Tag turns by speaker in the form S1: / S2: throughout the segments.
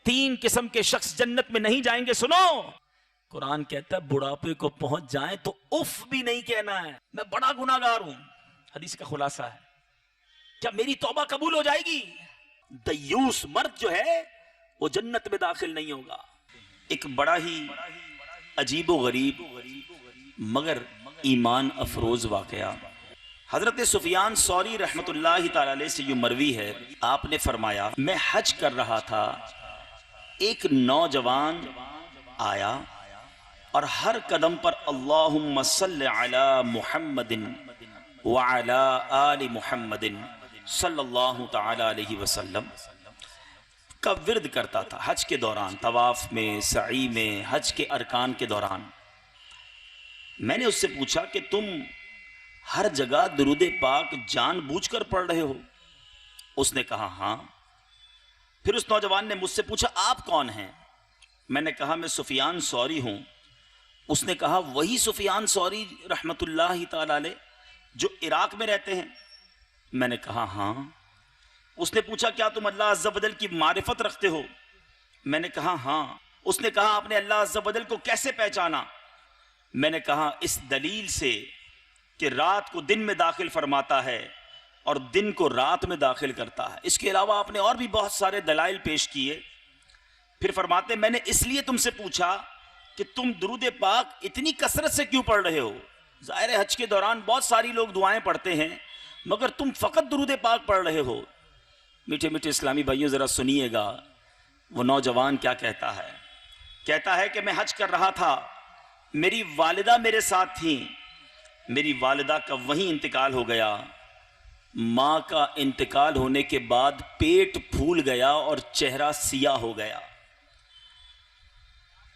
S1: 3 قسم کے شخص جنت میں نہیں جائیں گے. سنو، قرآن کہتا ہے بڑھاپے کو پہنچ جائیں تو اف بھی نہیں کہنا ہے، میں بڑا گناہگار ہوں. حدیث کا خلاصہ ہے. کیا میری توبہ قبول ہو جائے گی؟ دیوس مرد جو ہے وہ جنت میں داخل نہیں ہوگا. ایک بڑا ہی عجیب و غریب مگر ایمان افروز واقعہ. حضرت سفیان ثوری رحمت اللہ تعالی علیہ سے یہ مروی ہے، آپ نے فرمایا میں حج کر رہا تھا، ایک نوجوان آیا اور ہر قدم پر اللہم صلی علی محمد وعلی آل محمد صلی اللہ تعالی علیہ وسلم کا ورد کرتا تھا حج کے دوران، طواف میں، سعی میں، حج کے ارکان کے دوران. میں نے اس سے پوچھا کہ تم ہر جگہ درود پاک جان بوجھ کر پڑھ رہے ہو؟ اس نے کہا ہاں. پھر اس نوجوان نے مجھ سے پوچھا آپ کون ہیں؟ میں نے کہا میں سفیان ثوری ہوں. اس نے کہا وہی سفیان ثوری رحمت اللہ تعالی علیہ جو عراق میں رہتے ہیں؟ میں نے کہا ہاں. اس نے پوچھا کیا تم اللہ عز و جل کی معرفت رکھتے ہو؟ میں نے کہا ہاں. اس نے کہا آپ نے اللہ عز و جل کو کیسے پہچانا؟ میں نے کہا اس دلیل سے کہ رات کو دن میں داخل فرماتا ہے اور دن کو رات میں داخل کرتا ہے. اس کے علاوہ آپ نے اور بھی بہت سارے دلائل پیش کیے. پھر فرماتے میں نے اس لیے تم سے پوچھا کہ تم درود پاک اتنی کثرت سے کیوں پڑھ رہے ہو؟ ظاہر حج کے دوران بہت ساری لوگ دعائیں پڑھتے ہیں مگر تم فقط درود پاک پڑھ رہے ہو. میٹھے میٹھے اسلامی بھائیوں ذرا سنیے گا وہ نوجوان کیا کہتا ہے. کہتا ہے کہ میں حج کر رہا تھا، میری والدہ میرے ساتھ تھیں، میری والدہ کا وہیں انتقال ہو گیا. ماں کا انتقال ہونے کے بعد پیٹ پھول گیا اور چہرہ سیاہ ہو گیا.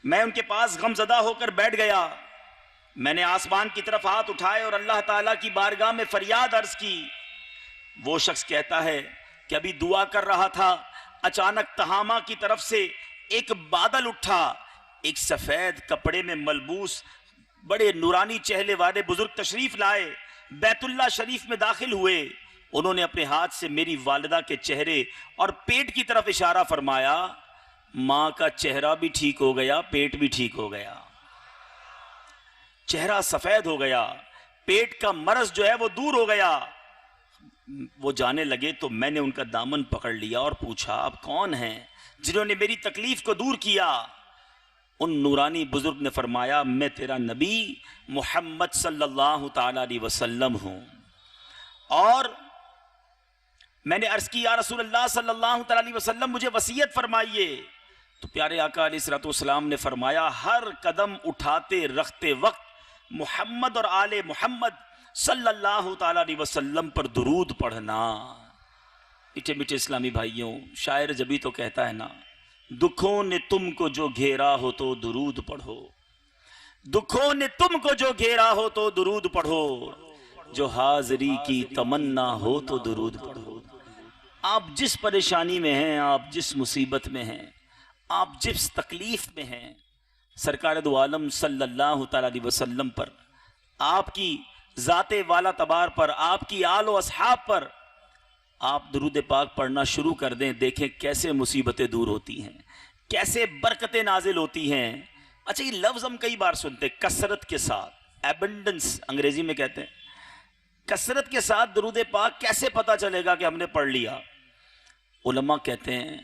S1: میں ان کے پاس غم زدہ ہو کر بیٹھ گیا. میں نے آسمان کی طرف ہاتھ اٹھائے اور اللہ تعالیٰ کی بارگاہ میں فریاد عرض کی. وہ شخص کہتا ہے کہ ابھی دعا کر رہا تھا، اچانک تہامہ کی طرف سے ایک بادل اٹھا. ایک سفید کپڑے میں ملبوس بڑے نورانی چہرے والے بزرگ تشریف لائے، بیت اللہ شریف میں داخل ہوئے. انہوں نے اپنے ہاتھ سے میری والدہ کے چہرے اور پیٹ کی طرف اشارہ فرمایا. ماں کا چہرہ بھی ٹھیک ہو گیا، پیٹ بھی ٹھیک ہو گیا، چہرہ سفید ہو گیا، پیٹ کا مرض جو ہے وہ دور ہو گیا. وہ جانے لگے تو میں نے ان کا دامن پکڑ لیا اور پوچھا آپ کون ہیں جنہوں نے میری تکلیف کو دور کیا؟ ان نورانی بزرگ نے فرمایا میں تیرا نبی محمد صلی اللہ تعالی علیہ وسلم ہوں. اور میں نے عرض کی یا رسول اللہ صلی اللہ تعالی علیہ وسلم مجھے وصیت فرمائیے. تو پیارے آقا علیہ الصلوۃ والسلام نے فرمایا ہر قدم اٹھاتے رکھتے وقت محمد اور آل محمد صلی اللہ تعالی علیہ وسلم پر درود پڑھنا. میٹھے میٹھے اسلامی بھائیوں، شاعر جبھی تو کہتا ہے نا دکھوں نے تم کو جو گھیرا ہو تو درود پڑھو، دکھوں نے تم کو جو گھیرا ہو تو درود پڑھو، جو حاضری کی تمنا ہو تو درود پڑھو. آپ جس پریشانی میں ہیں، آپ جس مصیبت میں ہیں، آپ جس تکلیف میں ہیں، سرکار دو عالم صلی اللہ تعالی علیہ وسلم پر، آپ کی ذات والا تبار پر، آپ کی آل و اصحاب پر آپ درود پاک پڑھنا شروع کر دیں. دیکھیں کیسے مصیبتیں دور ہوتی ہیں، کیسے برکتیں نازل ہوتی ہیں. اچھا یہ لفظ ہم کئی بار سنتے ہیں کثرت کے ساتھ، ایبنڈنس انگریزی میں کہتے ہیں. کثرت کے ساتھ درود پاک کیسے پتا چلے گا کہ ہم نے پڑھ لیا؟ علماء کہتے ہیں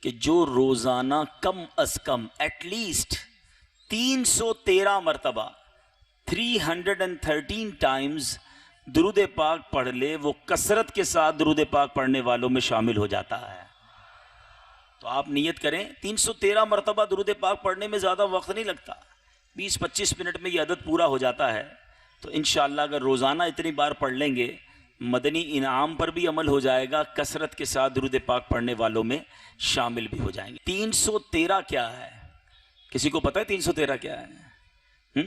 S1: کہ جو روزانہ کم از کم ایٹ لیسٹ 313 مرتبہ 313 ٹائمز درود پاک پڑھ لے وہ کثرت کے ساتھ درود پاک پڑھنے والوں میں شامل ہو جاتا ہے. تو آپ نیت کریں 313 مرتبہ درود پاک پڑھنے میں زیادہ وقت نہیں لگتا، 20-25 منٹ میں یہ عدد پورا ہو جاتا ہے. تو انشاءاللہ اگر روزانہ اتنی بار پڑھ لیں گے مدنی انعام پر بھی عمل ہو جائے گا، کثرت کے ساتھ درود پاک پڑھنے والوں میں شامل بھی ہو جائیں گے. 313 کیا ہے؟ کسی کو پتہ ہے 313 کیا ہے؟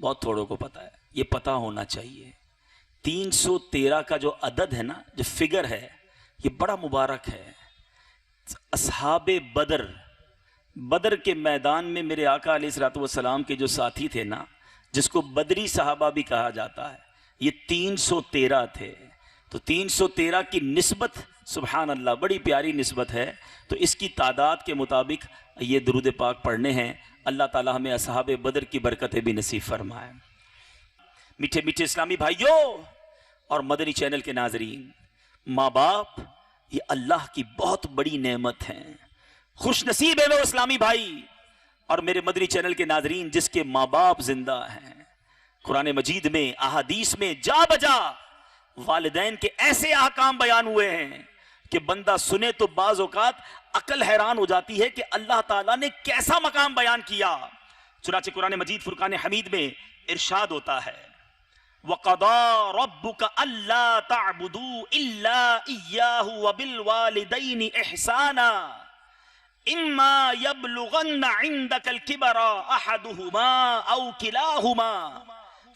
S1: بہت تھوڑوں کو پتہ ہے. یہ پتہ ہونا چاہیے. 313 کا جو عدد ہے نا، جو فگر ہے، یہ بڑا مبارک ہے. اصحاب بدر کے میدان میں میرے آقا علیہ الصلوۃ والسلام کے جو ساتھی تھے نا، جس کو بدری صحابہ بھی کہا جاتا ہے، یہ 313 تھے. تو 313 کی نسبت سبحان اللہ، بڑی پیاری نسبت ہے. تو اس کی تعداد کے مطابق یہ درود پاک پڑھنے ہیں. اللہ تعالی ہمیں اصحاب بدر کی برکتیں بھی نصیب فرمائے. میٹھے میٹھے اسلامی بھائیوں اور مدنی چینل کے ناظرین، ماں باپ یہ اللہ کی بہت بڑی نعمت ہیں. خوش نصیب ہے وہ اسلامی بھائی اور میرے مدنی چینل کے ناظرین جس کے ماں باپ زندہ ہیں. قرآن مجید میں، احادیث میں جا بجا والدین کے ایسے احکام بیان ہوئے ہیں کہ بندہ سنے تو بعض اوقات عقل حیران ہو جاتی ہے کہ اللہ تعالیٰ نے کیسا مقام بیان کیا. چنانچہ قرآن مجید فرقان حمید میں ارشاد ہوتا ہے وَقَضَى رَبُّكَ أَلَّا تَعْبُدُوا إِلَّا إِيَّاهُ وَبِالْوَالِدَيْنِ إِحْسَانًا إِمَّا يَبْلُغَنَّ عِندَكَ الْكِبَرَ أَحَدُهُمَا أَوْ كِلَاهُمَا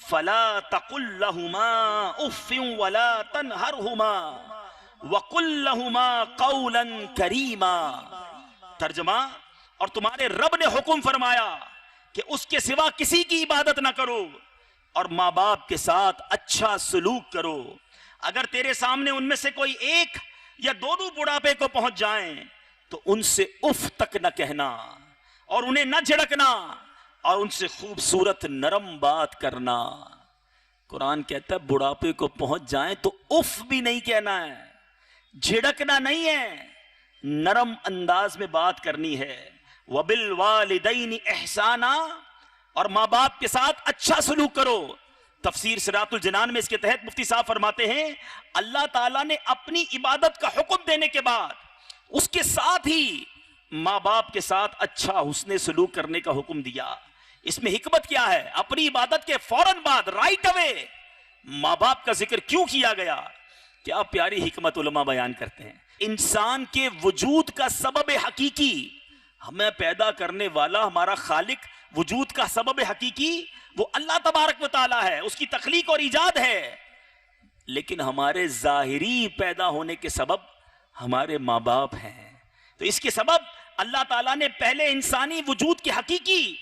S1: فَلَا تَقُلْ لَهُمَا أُفٍّ وَلَا تَنْهَرْهُمَا وَقُلْ لَهُمَا قَوْلًا كَرِيمًا. ترجمہ، اور تمہارے رب نے حکم فرمایا کہ اس کے سوا کسی کی عبادت نہ کرو اور ماں باپ کے ساتھ اچھا سلوک کرو. اگر تیرے سامنے ان میں سے کوئی ایک یا دونوں بڑھاپے کو پہنچ جائیں تو ان سے اف تک نہ کہنا اور انہیں نہ جھڑکنا اور ان سے خوبصورت نرم بات کرنا. قرآن کہتا ہے بڑھاپے کو پہنچ جائیں تو اف بھی نہیں کہنا ہے، جھڑکنا نہیں ہے، نرم انداز میں بات کرنی ہے. وَبِالْوَالِدَيْنِ إِحْسَانًا، اور ماں باپ کے ساتھ اچھا سلوک کرو. تفسیر صراط الجنان میں اس کے تحت مفتی صاحب فرماتے ہیں اللہ تعالیٰ نے اپنی عبادت کا حکم دینے کے بعد اس کے ساتھ ہی ماں باپ کے ساتھ اچھا حسن سلوک کرنے کا حکم دیا. اس میں حکمت کیا ہے؟ اپنی عبادت کے فوراً بعد رائٹ اوے ماں باپ کا ذکر کیوں کیا گیا؟ کیا پیاری حکمت علماء بیان کرتے ہیں. انسان کے وجود کا سبب حقیقی، ہمیں پیدا کرنے والا ہمارا خالق، وجود کا سبب حقیقی وہ اللہ تبارک و تعالی ہے، اس کی تخلیق اور ایجاد ہے. لیکن ہمارے ظاہری پیدا ہونے کے سبب ہمارے ماں باپ ہیں. تو اس کے سبب اللہ تعالیٰ نے پہلے انسانی وجود کے حقیقی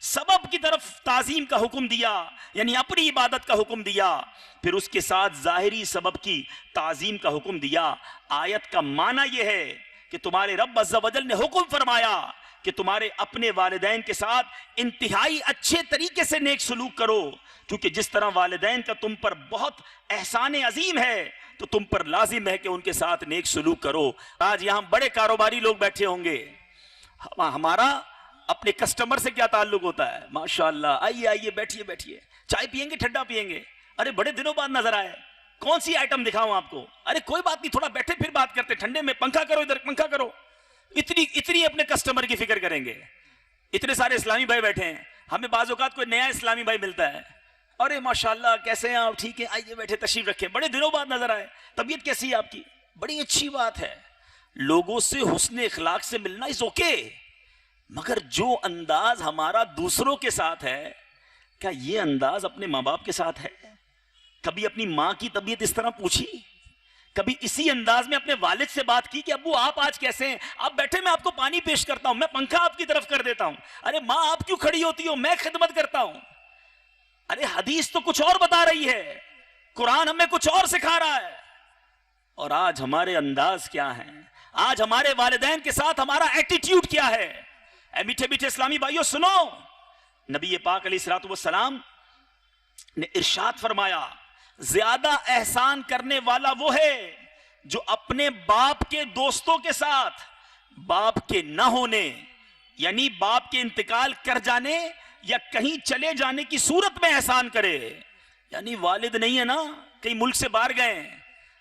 S1: سبب کی طرف تعظیم کا حکم دیا، یعنی اپنی عبادت کا حکم دیا، پھر اس کے ساتھ ظاہری سبب کی تعظیم کا حکم دیا. آیت کا معنی یہ ہے کہ تمہارے رب عز و جل نے حکم فرمایا کہ تمہارے اپنے والدین کے ساتھ انتہائی اچھے طریقے سے نیک سلوک کرو، کیونکہ جس طرح والدین کا تم پر بہت احسان عظیم ہے تو تم پر لازم ہے کہ ان کے ساتھ نیک سلوک کرو. آج یہاں بڑے کاروباری لوگ بیٹھے ہوں گے، ہمارا اپنے کسٹمر سے کیا تعلق ہوتا ہے؟ ماشاءاللہ، آئیے آئیے، بیٹھیے بیٹھیے، چائے پیئیں گے، ٹھنڈا پیئیں گے، ارے بڑے دنوں بعد نظر آئے، کون سی آئٹم دکھاؤں آپ کو؟ ارے کوئی بات نہیں، تھوڑا بیٹھے پھر بات کرتے، ٹھنڈے میں پنکھا کرو، ادھر پنکھا کرو. اتنی اپنے کسٹمر کی فکر کریں گے. اتنے سارے اسلامی بھائی بیٹھے ہیں، ہمیں بعض اوقات کوئی نیا اسلامی بھائی ملتا ہے، ارے ماشاءاللہ کیسے ہیں آپ؟ ٹھیک ہے، آئیے بیٹھے، تشریف رکھیں، بڑے دنوں بعد نظر آئے، طبیعت کیسی ہے آپ کی؟ بڑی اچھی بات ہے. لوگوں سے حسن اخلاق سے ملنا از اوکے، مگر جو انداز ہمارا دوسروں کے ساتھ ہے، کیا یہ انداز اپنے ماں باپ کے ساتھ ہے؟ کبھی اپنی ماں کی طبیعت اس طرح پوچھی؟ کبھی اسی انداز میں اپنے والد سے بات کی کہ ابو آپ آج کیسے ہیں؟ آپ بیٹھے، میں آپ کو پانی پیش کرتا ہوں، میں پنکھا آپ کی طرف کر دیتا ہوں. ارے ماں آپ کیوں کھڑی ہوتی ہو؟ میں خدمت کرتا ہوں. ارے حدیث تو کچھ اور بتا رہی ہے، قرآن ہمیں کچھ اور سکھا رہا ہے. اور آج ہمارے انداز کیا ہیں؟ آج ہمارے والدین کے ساتھ ہمارا ایٹیٹیوڈ کیا ہے؟ اے میٹھے میٹھے اسلامی بھائیوں سنو، نبی پاک علیہ الصلوۃ والسلام نے ارشاد فرمایا زیادہ احسان کرنے والا وہ ہے جو اپنے باپ کے دوستوں کے ساتھ باپ کے نہ ہونے، یعنی باپ کے انتقال کر جانے یا کہیں چلے جانے کی صورت میں احسان کرے. یعنی والد نہیں ہے نا، کہیں ملک سے باہر گئے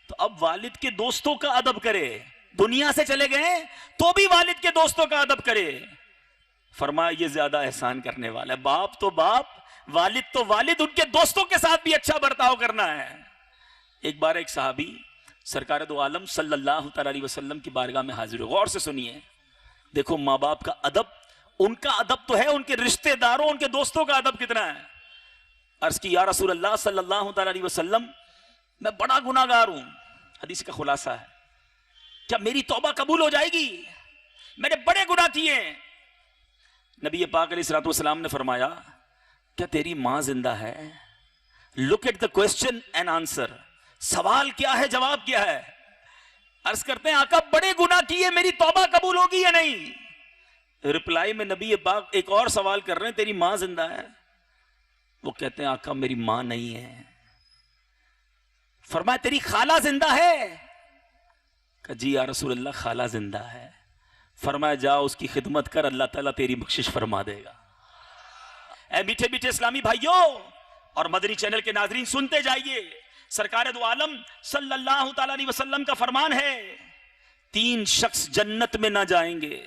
S1: تو اب والد کے دوستوں کا ادب کرے، دنیا سے چلے گئے تو بھی والد کے دوستوں کا ادب کرے. فرمایا یہ زیادہ احسان کرنے والا ہے. باپ تو باپ، والد تو والد، ان کے دوستوں کے ساتھ بھی اچھا برتاؤ کرنا ہے. ایک بار ایک صحابی سرکار دو عالم صلی اللہ تعالی علیہ وسلم کی بارگاہ میں حاضر ہو. غور سے سنیے، دیکھو ماں باپ کا ادب، ان کا ادب تو ہے، ان کے رشتہ داروں، ان کے دوستوں کا ادب کتنا ہے. عرض کی یا رسول اللہ صلی اللہ تعالی علیہ وسلم، میں بڑا گناہ گار ہوں. حدیث کا خلاصہ ہے کیا میری توبہ قبول ہو جائے گی؟ میں نے بڑے گناہ کیے ہیں. نبی پاک علیہ الصلوۃ والسلام نے فرمایا کیا تیری ماں زندہ ہے؟ Look at the question and answer. سوال کیا ہے، جواب کیا ہے. عرض کرتے ہیں آقا بڑے گناہ کیے, میری توبہ قبول ہوگی یا نہیں؟ رپلائی میں نبی پاک ایک اور سوال کر رہے ہیں, تیری ماں زندہ ہے؟ وہ کہتے ہیں آقا میری ماں نہیں ہے. فرمایا تیری خالہ زندہ ہے؟ کہ جی یا رسول اللہ خالہ زندہ ہے. فرمایا جا اس کی خدمت کر, اللہ تعالیٰ تیری بخشش فرما دے گا. اے میٹھے میٹھے اسلامی بھائیوں اور مدنی چینل کے ناظرین سنتے جائیے, سرکار دو عالم صلی اللہ تعالی علیہ وسلم کا فرمان ہے 3 شخص جنت میں نہ جائیں گے.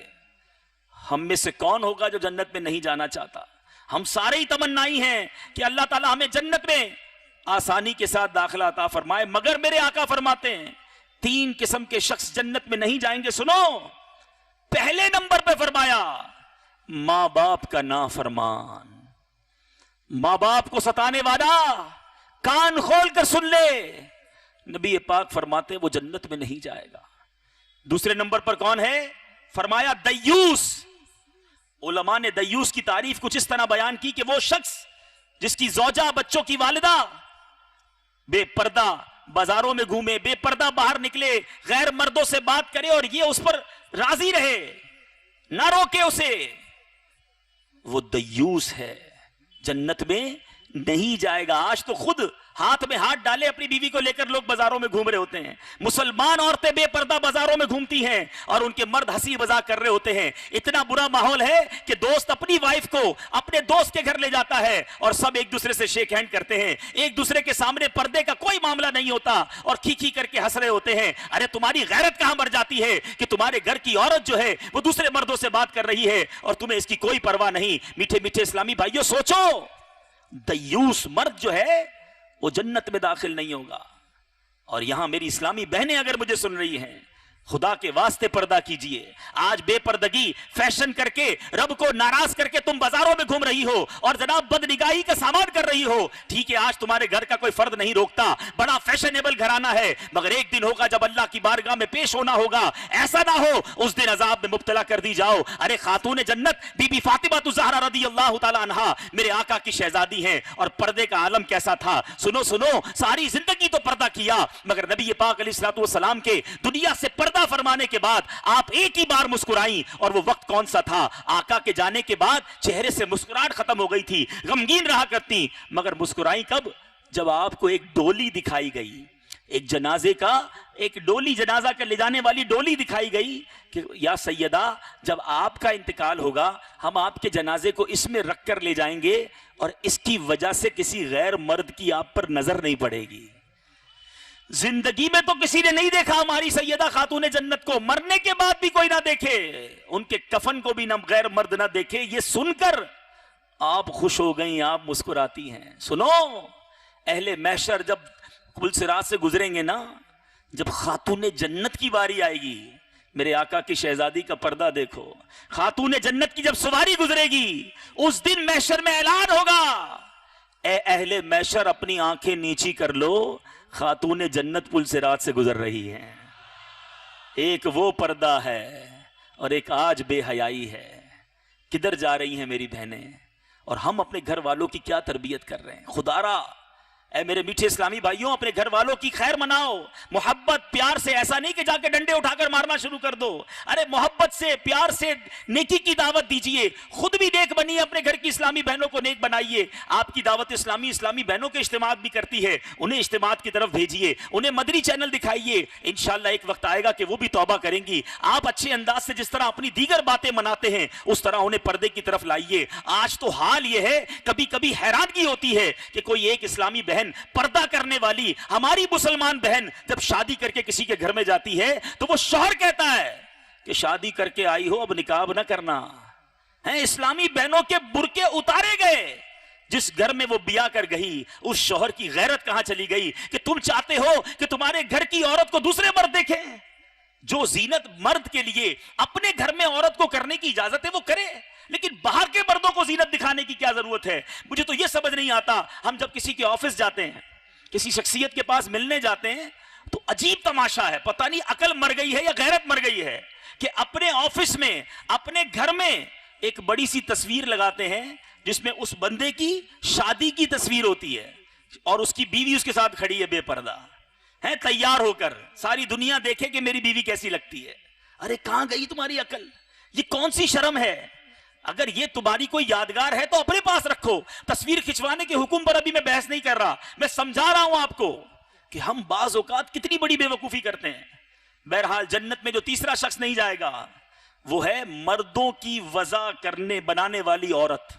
S1: ہم میں سے کون ہوگا جو جنت میں نہیں جانا چاہتا؟ ہم سارے ہی تمنائی ہیں کہ اللہ تعالیٰ ہمیں جنت میں آسانی کے ساتھ داخلہ عطا فرمائے, مگر میرے آقا فرماتے ہیں 3 قسم کے شخص جنت میں نہیں جائیں گے. سنو, پہلے نمبر پہ فرمایا ماں باپ کا نافرمان, ماں باپ کو ستانے والا, کان کھول کر سن لے, نبی پاک فرماتے وہ جنت میں نہیں جائے گا. دوسرے نمبر پر کون ہے؟ فرمایا دیوس. علماء نے دیوس کی تعریف کچھ اس طرح بیان کی کہ وہ شخص جس کی زوجہ, بچوں کی والدہ بے پردہ بازاروں میں گھومے, بے پردہ باہر نکلے, غیر مردوں سے بات کرے اور یہ اس پر راضی رہے, نہ روکے اسے, وہ دیوس ہے, جنت میں نہیں جائے گا. آج تو خود ہاتھ میں ہاتھ ڈالے اپنی بیوی کو لے کر لوگ بازاروں میں گھوم رہے ہوتے ہیں. مسلمان عورتیں بے پردہ بازاروں میں گھومتی ہیں اور ان کے مرد ہنسی مذاق کر رہے ہوتے ہیں. اتنا برا ماحول ہے کہ دوست اپنی وائف کو اپنے دوست کے گھر لے جاتا ہے اور سب ایک دوسرے سے شیک ہینڈ کرتے ہیں, ایک دوسرے کے سامنے پردے کا کوئی معاملہ نہیں ہوتا اور کھی کر کے ہنس رہے ہوتے ہیں. ارے تمہاری غیرت کہاں مر جاتی ہے کہ تمہارے گھر کی عورت جو ہے وہ دوسرے مردوں سے بات کر رہی ہے اور تمہیں اس کی کوئی پرواہ نہیں. میٹھے میٹھے اسلامی بھائیوں سوچو, دیوس مرد جو ہے وہ جنت میں داخل نہیں ہوگا. اور یہاں میری اسلامی بہنیں اگر مجھے سن رہی ہیں, خدا کے واسطے پردہ کیجئے. آج بے پردگی فیشن کر کے رب کو ناراض کر کے تم بازاروں میں گھوم رہی ہو اور جناب بدنگاہی کا سامان کر رہی ہو. ٹھیک ہے آج تمہارے گھر کا کوئی فرد نہیں روکتا, بڑا فیشنیبل گھرانہ ہے, مگر ایک دن ہوگا جب اللہ کی بارگاہ میں پیش ہونا ہوگا, ایسا نہ ہو اس دن عذاب میں مبتلا کر دی جاؤ. ارے خاتون جنت بی بی فاطمہ الزہرا رضی اللہ تعالی عنہا میرے آقا کی شہزادی ہیں, اور پردے کا عالم کیسا تھا. سنو سنو, ساری زندگی تو پردہ کیا, مگر نبی پاک علیہ الصلوۃ والسلام کے دنیا سے پردہ فرمانے کے بعد آپ ایک ہی بار مسکرائیں, اور وہ وقت کون سا تھا؟ آقا کے جانے کے بعد چہرے سے مسکراہٹ ختم ہو گئی تھی, غمگین رہا کرتی, مگر مسکرائیں کب؟ جب آپ کو ایک ڈولی دکھائی گئی, ایک جنازے کا, ایک ڈولی, جنازہ کا لے جانے والی ڈولی دکھائی گئی کہ یا سیدہ جب آپ کا انتقال ہوگا ہم آپ کے جنازے کو اس میں رکھ کر لے جائیں گے اور اس کی وجہ سے کسی غیر مرد کی آپ پر نظر نہیں پڑے گی. زندگی میں تو کسی نے نہیں دیکھا ہماری سیدہ خاتون جنت کو, مرنے کے بعد بھی کوئی نہ دیکھے, ان کے کفن کو بھی نہ غیر مرد نہ دیکھے. یہ سن کر آپ خوش ہو گئیں, آپ مسکراتی ہیں. سنو, اہل محشر جب پل صراط سے گزریں گے نا, جب خاتون جنت کی باری آئے گی, میرے آقا کی شہزادی کا پردہ دیکھو, خاتون جنت کی جب سواری گزرے گی اس دن محشر میں اعلان ہوگا, اے اہل محشر اپنی آنکھیں نیچی کر لو, خاتون جنت پل صراط سے گزر رہی ہیں. ایک وہ پردہ ہے اور ایک آج بے حیائی ہے. کدھر جا رہی ہیں میری بہنیں, اور ہم اپنے گھر والوں کی کیا تربیت کر رہے ہیں؟ خدا را اے میرے میٹھے اسلامی بھائیوں, اپنے گھر والوں کی خیر مناؤ, محبت پیار سے, ایسا نہیں کہ جا کے ڈنڈے اٹھا کر مارنا شروع کر دو. ارے محبت سے, پیار سے نیکی کی دعوت دیجئے, خود بھی نیک بنیے, اپنے گھر کی اسلامی بہنوں کو نیک بنائیے. آپ کی دعوت اسلامی بہنوں کے اجتماعات بھی کرتی ہے, انہیں اجتماعات کی طرف بھیجئے, انہیں مدنی چینل دکھائیے, انشاءاللہ ایک وقت آئے گا کہ وہ بھی توبہ کریں گی. آپ اچھے انداز سے جس طرح اپنی دیگر باتیں مناتے ہیں اس طرح انہیں پردے کی طرف لائیے. آج تو حال یہ ہے, کبھی کبھی حیرانگی ہوتی ہے کہ کوئی ایک اسلامی بہن, پردہ کرنے والی ہماری مسلمان بہن جب شادی کر کے کسی کے گھر میں جاتی ہے تو وہ شوہر کہتا ہے کہ شادی کر کے آئی ہو اب نکاح نہ کرنا ہے. اسلامی بہنوں کے برقعے اتارے گئے, جس گھر میں وہ بیاہ کر گئی اس شوہر کی غیرت کہاں چلی گئی کہ تم چاہتے ہو کہ تمہارے گھر کی عورت کو دوسرے مرد دیکھیں. جو زینت مرد کے لیے اپنے گھر میں عورت کو کرنے کی اجازت ہے وہ کرے, لیکن باہر کے مردوں کو زینت دکھانے کی کیا ضرورت ہے؟ مجھے تو یہ سمجھ نہیں آتا. ہم جب کسی کے آفس جاتے ہیں, کسی شخصیت کے پاس ملنے جاتے ہیں, تو عجیب تماشا ہے, پتہ نہیں عقل مر گئی ہے یا غیرت مر گئی ہے, کہ اپنے آفس میں, اپنے گھر میں ایک بڑی سی تصویر لگاتے ہیں جس میں اس بندے کی شادی کی تصویر ہوتی ہے اور اس کی بیوی اس کے ساتھ کھڑی ہے بے پردہ. ہیں تیار ہو کر, ساری دنیا دیکھے کہ میری بیوی کیسی لگتی ہے. ارے کہاں گئی تمہاری عقل؟ یہ کون سی شرم ہے؟ اگر یہ تمہاری کوئی یادگار ہے تو اپنے پاس رکھو. تصویر کھنچوانے کے حکم پر ابھی میں بحث نہیں کر رہا, میں سمجھا رہا ہوں آپ کو کہ ہم بعض اوقات کتنی بڑی بے وقوفی کرتے ہیں. بہرحال جنت میں جو تیسرا شخص نہیں جائے گا وہ ہے مردوں کی وضع بنانے والی عورت,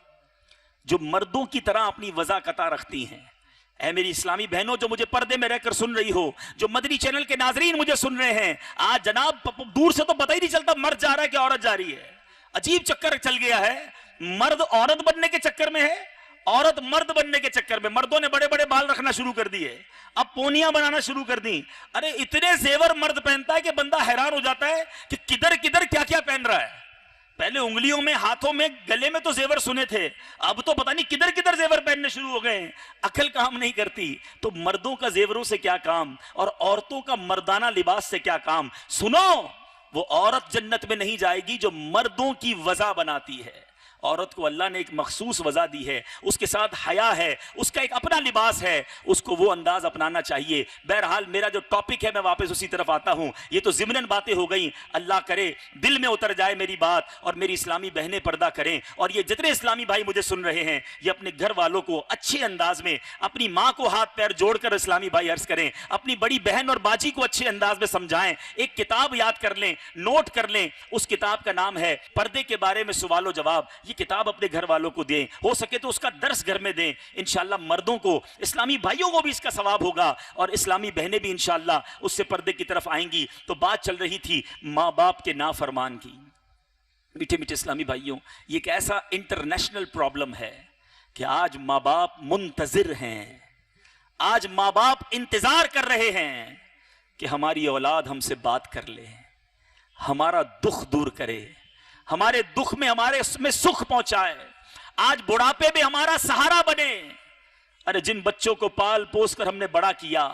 S1: جو مردوں کی طرح اپنی وضع قطع رکھتی ہیں. اے میری اسلامی بہنوں جو مجھے پردے میں رہ کر سن رہی ہو, جو مدنی چینل کے ناظرین مجھے سن رہے ہیں, آج جناب دور سے تو پتہ ہی نہیں چلتا مرد جا رہا ہے کہ عورت جا رہی ہے. عجیب چکر چل گیا ہے, مرد عورت بننے کے چکر میں ہے, عورت مرد بننے کے چکر میں. مردوں نے بڑے بڑے بال رکھنا شروع کر دیے, اب پونیاں بنانا شروع کر دی. ارے اتنے زیور مرد پہنتا ہے کہ بندہ حیران ہو جاتا ہے کہ کدھر کدھر کیا کیا پہن رہا ہے. پہلے انگلیوں میں, ہاتھوں میں, گلے میں تو زیور سنے تھے, اب تو پتہ نہیں کدھر کدھر زیور پہننے شروع ہو گئے. عقل کام نہیں کرتی. تو مردوں کا زیوروں سے کیا کام, اور عورتوں کا مردانہ لباس سے کیا کام. سنو, وہ عورت جنت میں نہیں جائے گی جو مردوں کی وضع بناتی ہے. عورت کو اللہ نے ایک مخصوص وضع دی ہے, اس کے ساتھ حیا ہے, اس کا ایک اپنا لباس ہے, اس کو وہ انداز اپنانا چاہیے. بہرحال میرا جو ٹاپک ہے میں واپس اسی طرف آتا ہوں. یہ تو ضمناً باتیں ہو گئیں, اللہ کرے دل میں اتر جائے میری بات, اور میری اسلامی بہنیں پردہ کریں, اور یہ جتنے اسلامی بھائی مجھے سن رہے ہیں یہ اپنے گھر والوں کو اچھے انداز میں, اپنی ماں کو ہاتھ پیر جوڑ کر اسلامی بھائی عرض کریں, اپنی بڑی بہن اور باجی کو اچھے انداز میں سمجھائیں. ایک کتاب یاد کر لیں, نوٹ کر لیں, اس کتاب کا نام ہے پردے کے بارے میں سوال و جواب. یہ کتاب اپنے گھر والوں کو دیں, ہو سکے تو اس کا درس گھر میں دیں. انشاءاللہ مردوں کو, اسلامی بھائیوں کو بھی اس کا ثواب ہوگا, اور اسلامی بہنیں بھی انشاءاللہ اس سے پردے کی طرف آئیں گی. تو بات چل رہی تھی ماں باپ کے نافرمان کی. میٹھے میٹھے اسلامی بھائیوں, یہ ایک ایسا انٹرنیشنل پرابلم ہے کہ آج ماں باپ منتظر ہیں, آج ماں باپ انتظار کر رہے ہیں کہ ہماری اولاد ہم سے بات کر لے, ہمارا دکھ دور کرے, ہمارے دکھ میں ہمارے اس میں سکھ پہنچائے, آج بڑھاپے میں ہمارا سہارا بنے. ارے جن بچوں کو پال پوس کر ہم نے بڑا کیا,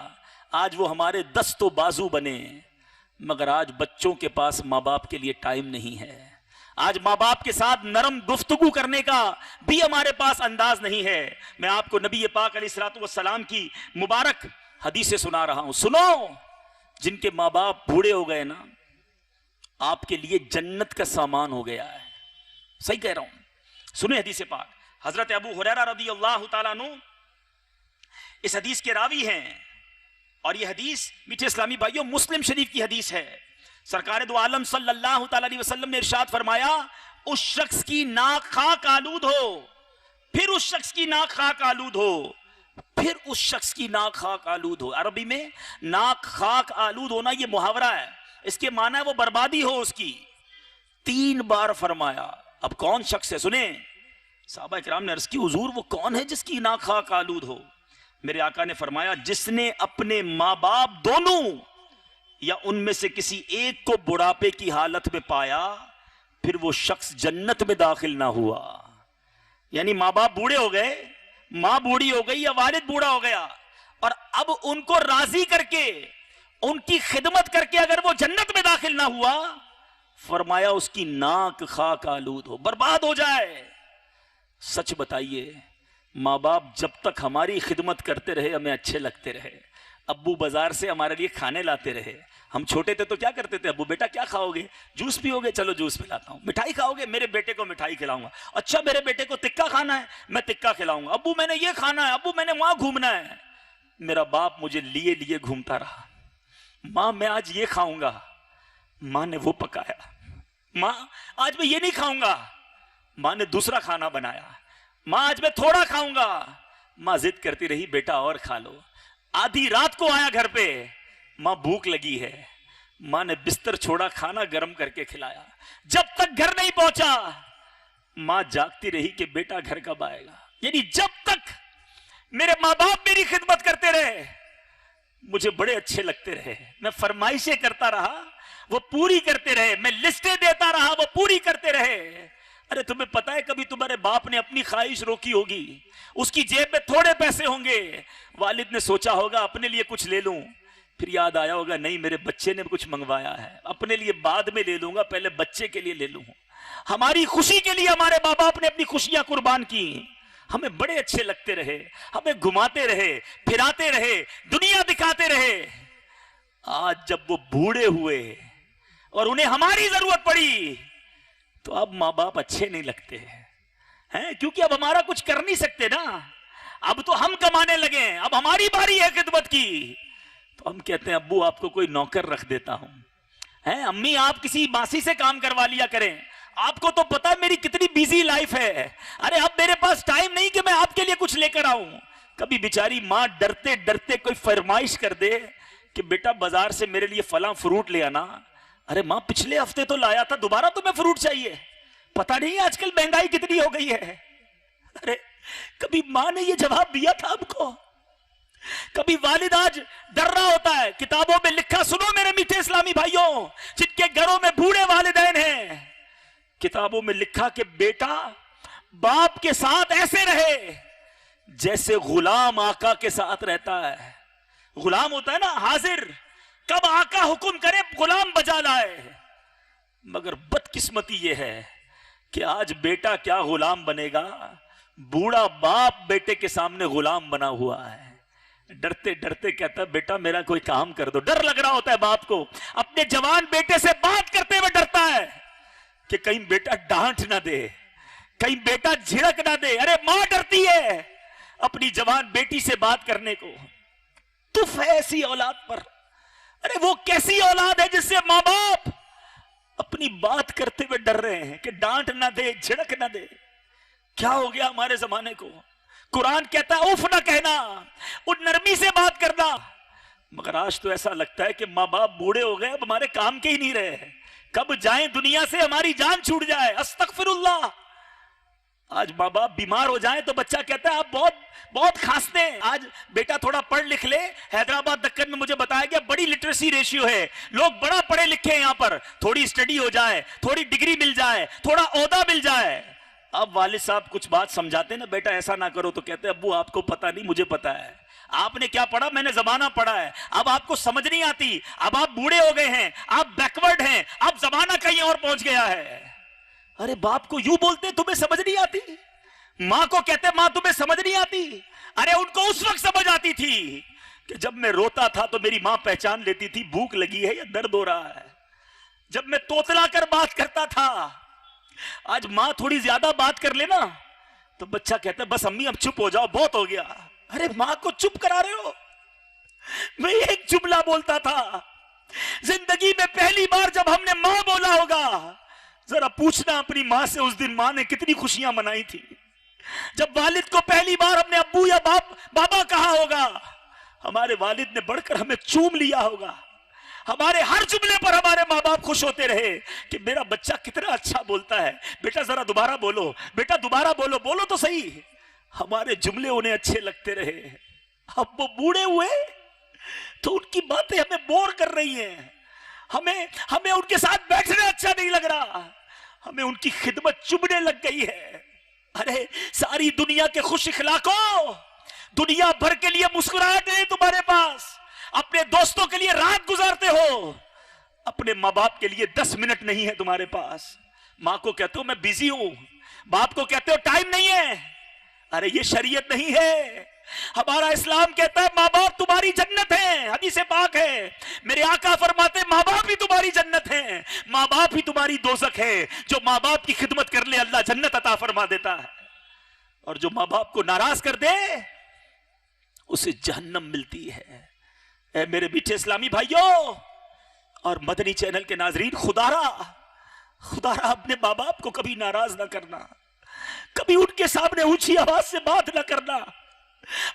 S1: آج وہ ہمارے دست و بازو بنے. مگر آج بچوں کے پاس ماں باپ کے لیے ٹائم نہیں ہے, آج ماں باپ کے ساتھ نرم گفتگو کرنے کا بھی ہمارے پاس انداز نہیں ہے. میں آپ کو نبی پاک علیہ الصلوۃ والسلام کی مبارک حدیثیں سنا رہا ہوں. سنو, جن کے ماں باپ بوڑھے ہو گئے نا, آپ کے لیے جنت کا سامان ہو گیا ہے. صحیح کہہ رہا ہوں, سنیں حدیث پاک. حضرت ابو ہریرہ رضی اللہ تعالیٰ عنہ اس حدیث کے راوی ہیں, اور یہ حدیث میٹھے اسلامی بھائیوں مسلم شریف کی حدیث ہے. سرکار دو عالم صلی اللہ تعالیٰ علیہ وسلم نے ارشاد فرمایا, اس شخص کی ناک خاک آلود ہو, پھر اس شخص کی ناک خاک آلود ہو, پھر اس شخص کی ناک خاک آلود ہو. عربی میں ناک خاک آلود ہونا یہ محاورہ ہے, اس کے معنی ہے وہ بربادی ہو اس کی. 3 بار فرمایا. اب کون شخص ہے؟ سنیں, صحابہ کرام نے عرض کی حضور وہ کون ہے جس کی ناک خاک آلود ہو؟ میرے آقا نے فرمایا, جس نے اپنے ماں باپ دونوں یا ان میں سے کسی ایک کو بڑھاپے کی حالت میں پایا, پھر وہ شخص جنت میں داخل نہ ہوا. یعنی ماں باپ بوڑھے ہو گئے, ماں بوڑھی ہو گئی یا والد بوڑھا ہو گیا, اور اب ان کو راضی کر کے, ان کی خدمت کر کے اگر وہ جنت میں داخل نہ ہوا, فرمایا اس کی ناک خاک آلود ہو, برباد ہو جائے. سچ بتائیے, ماں باپ جب تک ہماری خدمت کرتے رہے ہمیں اچھے لگتے رہے, ابو بازار سے ہمارے لیے کھانے لاتے رہے. ہم چھوٹے تھے تو کیا کرتے تھے, ابو بیٹا کیا کھاؤ گے, جوس پیو گے, چلو جوس پلاتا ہوں. مٹھائی کھاؤ گے, میرے بیٹے کو مٹھائی کھلاؤں گا. اچھا میرے بیٹے کو تکا کھانا ہے, میں تکا کھلاؤں گا. ابو میں نے یہ کھانا ہے, ابو میں نے وہاں گھومنا ہے. میرا باپ مجھے لیے لیے گھومتا رہا. ماں میں آج یہ کھاؤں گا, ماں نے وہ پکایا. ماں آج میں یہ نہیں کھاؤں گا, ماں نے دوسرا کھانا بنایا. ماں آج میں تھوڑا کھاؤں گا, ماں ضد کرتی رہی بیٹا اور کھا لو. آدھی رات کو آیا گھر پہ, ماں بھوک لگی ہے, ماں نے بستر چھوڑا, کھانا گرم کر کے کھلایا. جب تک گھر نہیں پہنچا ماں جاگتی رہی کہ بیٹا گھر کب آئے گا. یعنی جب تک میرے ماں باپ میری خدمت کرتے رہے مجھے بڑے اچھے لگتے رہے, میں فرمائشیں کرتا رہا وہ پوری کرتے رہے, میں لسٹیں دیتا رہا وہ پوری کرتے رہے. ارے تمہیں پتا ہے کبھی تمہارے باپ نے اپنی خواہش روکی ہوگی, اس کی جیب میں تھوڑے پیسے ہوں گے, والد نے سوچا ہوگا اپنے لیے کچھ لے لوں, پھر یاد آیا ہوگا نہیں میرے بچے نے کچھ منگوایا ہے, اپنے لیے بعد میں لے لوں گا, پہلے بچے کے لیے لے لوں. ہماری خوشی کے لیے ہمارے ماں باپ نے اپنی خوشیاں قربان کی, ہمیں بڑے اچھے لگتے رہے, ہمیں گھماتے رہے, پھراتے رہے, دنیا دکھاتے رہے. آج جب وہ بوڑھے ہوئے اور انہیں ہماری ضرورت پڑی تو اب ماں باپ اچھے نہیں لگتے ہیں، کیونکہ اب ہمارا کچھ کر نہیں سکتے نا، اب تو ہم کمانے لگے، اب ہماری باری ہے خدمت کی، تو ہم کہتے ہیں ابو آپ کو کوئی نوکر رکھ دیتا ہوں، امی آپ کسی ماسی سے کام کروا لیا کریں، آپ کو تو پتا ہے میری کتنی بیزی لائف ہے، ارے اب میرے پاس ٹائم نہیں کہ میں آپ کے لیے کچھ لے کر آؤں۔ کبھی بیچاری ماں ڈرتے ڈرتے کوئی فرمائش کر دے کہ بیٹا بازار سے میرے لیے فلاں فروٹ لے آنا، ارے ماں پچھلے ہفتے تو لایا تھا، دوبارہ تمہیں فروٹ چاہیے، پتہ نہیں آج کل مہنگائی کتنی ہو گئی ہے۔ ارے کبھی ماں نے یہ جواب دیا تھا آپ کو؟ کبھی والد آج ڈر رہا ہوتا ہے، کتابوں میں لکھا، سنو میرے میٹھے اسلامی بھائیوں جن کے گھروں میں بوڑھے والدین ہیں، کتابوں میں لکھا کہ بیٹا باپ کے ساتھ ایسے رہے جیسے غلام آقا کے ساتھ رہتا ہے۔ غلام ہوتا ہے نا حاضر، کب آقا حکم کرے غلام بجا لائے، مگر بدقسمتی یہ ہے کہ آج بیٹا کیا غلام بنے گا، بوڑھا باپ بیٹے کے سامنے غلام بنا ہوا ہے، ڈرتے ڈرتے کہتا ہے بیٹا میرا کوئی کام کر دو۔ ڈر لگ رہا ہوتا ہے باپ کو، اپنے جوان بیٹے سے بات کرتے ہوئے ڈرتا ہے کہ کہیں بیٹا ڈانٹ نہ دے، کہیں بیٹا جھڑک نہ دے۔ ارے ماں ڈرتی ہے اپنی جوان بیٹی سے بات کرنے کو، تف ہے ایسی اولاد پر۔ ارے وہ کیسی اولاد ہے جس سے ماں باپ اپنی بات کرتے ہوئے ڈر رہے ہیں کہ ڈانٹ نہ دے، جھڑک نہ دے۔ کیا ہو گیا ہمارے زمانے کو؟ قرآن کہتا ہے اف نہ کہنا، ان نرمی سے بات کرنا، مگر آج تو ایسا لگتا ہے کہ ماں باپ بوڑھے ہو گئے، اب ہمارے کام کے ہی نہیں رہے، کب جائیں دنیا سے ہماری جان چھوٹ جائے، استغفر اللہ۔ آج ماں باپ بیمار ہو جائیں تو بچہ کہتا ہے آپ بہت کھانستے ہیں، آج بیٹا تھوڑا پڑھ لکھ لے، حیدرآباد دکن میں مجھے بتایا گیا بڑی لٹریسی ریشیو ہے، لوگ بڑا پڑھے لکھے ہیں یہاں پر، تھوڑی سٹڈی ہو جائے، تھوڑی ڈگری مل جائے، تھوڑا عہدہ مل جائے، اب والد صاحب کچھ بات سمجھاتے نا بیٹا ایسا نہ کرو تو کہتے ہیں ابو آپ کو پتا نہیں مجھے پتا ہے، آپ نے کیا پڑھا میں نے زمانہ پڑھا ہے، اب آپ کو سمجھ نہیں آتی، اب آپ بوڑھے ہو گئے ہیں، آپ بیکورڈ ہیں، اب زمانہ کہیں اور پہنچ گیا ہے۔ ارے باپ کو یوں بولتے تمہیں سمجھ نہیں آتی، ماں کو کہتے ماں تمہیں سمجھ نہیں آتی، ارے ان کو اس وقت سمجھ آتی تھی کہ جب میں روتا تھا تو میری ماں پہچان لیتی تھی بھوک لگی ہے یا درد ہو رہا ہے، جب میں توتلا کر بات کرتا تھا۔ آج ماں تھوڑی زیادہ بات کر لے نا تو بچہ کہتا ہے بس امی اب چپ ہو جاؤ بہت ہو گیا۔ ارے ماں کو چپ کرا رہے ہو؟ میں ایک جملہ بولتا تھا، زندگی میں پہلی بار جب ہم نے ماں بولا ہوگا، ذرا پوچھنا اپنی ماں سے اس دن ماں نے کتنی خوشیاں منائی تھی۔ جب والد کو پہلی بار ہم نے ابو یا بابا کہا ہوگا، ہمارے والد نے بڑھ کر ہمیں چوم لیا ہوگا، ہمارے ہر جملے پر ہمارے ماں باپ خوش ہوتے رہے کہ میرا بچہ کتنا اچھا بولتا ہے، بیٹا ذرا دوبارہ بولو، بیٹا دوبارہ بولو، بولو تو صحیح، ہمارے جملے انہیں اچھے لگتے رہے۔ اب وہ بوڑھے ہوئے تو ان کی باتیں ہمیں بور کر رہی ہیں، ہمیں ان کے ساتھ بیٹھنا اچھا نہیں لگ رہا، ہمیں ان کی خدمت چبھنے لگ گئی ہے۔ ارے ساری دنیا کے خوش اخلاقوں، دنیا بھر کے لیے مسکراہٹ نہیں تمہارے پاس، اپنے دوستوں کے لیے رات گزارتے ہو، اپنے ماں باپ کے لیے 10 منٹ نہیں ہے تمہارے پاس۔ ماں کو کہتے ہو میں بیزی ہوں، باپ کو کہتے ہو ٹائم نہیں ہے۔ ارے یہ شریعت نہیں ہے، ہمارا اسلام کہتا ہے ماں باپ تمہاری جنت ہیں، حدیث پاک ہے، میرے آقا فرماتے ماں باپ ہی تمہاری جنت ہیں، ماں باپ ہی تمہاری دوزخ ہے، جو ماں باپ کی خدمت کر لے اللہ جنت عطا فرما دیتا ہے، اور جو ماں باپ کو ناراض کر دے اسے جہنم ملتی ہے۔ اے میرے میٹھے اسلامی بھائیوں اور مدنی چینل کے ناظرین، خدا را اپنے ماں باپ کو کبھی ناراض نہ کرنا، کبھی ان کے سامنے اونچی آواز سے بات نہ کرنا،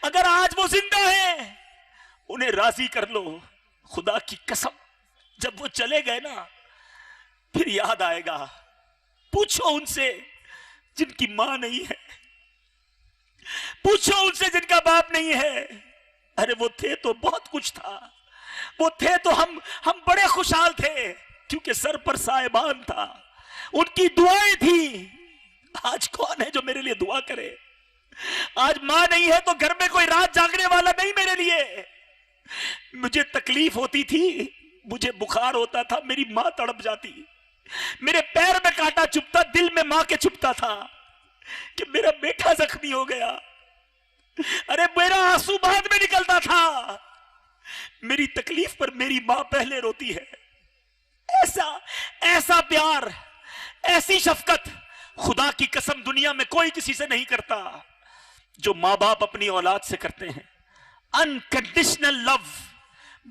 S1: اگر آج وہ زندہ ہیں انہیں راضی کر لو، خدا کی قسم جب وہ چلے گئے نا پھر یاد آئے گا، پوچھو ان سے جن کی ماں نہیں ہے، پوچھو ان سے جن کا باپ نہیں ہے، ارے وہ تھے تو بہت کچھ تھا، وہ تھے تو ہم بڑے خوشحال تھے کیونکہ سر پر سائبان تھا، ان کی دعائیں تھی۔ آج کون ہے جو میرے لیے دعا کرے؟ آج ماں نہیں ہے تو گھر میں کوئی رات جاگنے والا نہیں میرے لیے۔ مجھے تکلیف ہوتی تھی، مجھے بخار ہوتا تھا، میری ماں تڑپ جاتی، میرے پیر میں کانٹا چبھتا، دل میں ماں کے چبھتا تھا کہ میرا بیٹا زخمی ہو گیا، ارے میرا آنسو بعد میں نکلتا تھا، میری تکلیف پر میری ماں پہلے روتی ہے. ایسا پیار، ایسی شفقت خدا کی قسم دنیا میں کوئی کسی سے نہیں کرتا جو ماں باپ اپنی اولاد سے کرتے ہیں. انکنڈیشنل لو،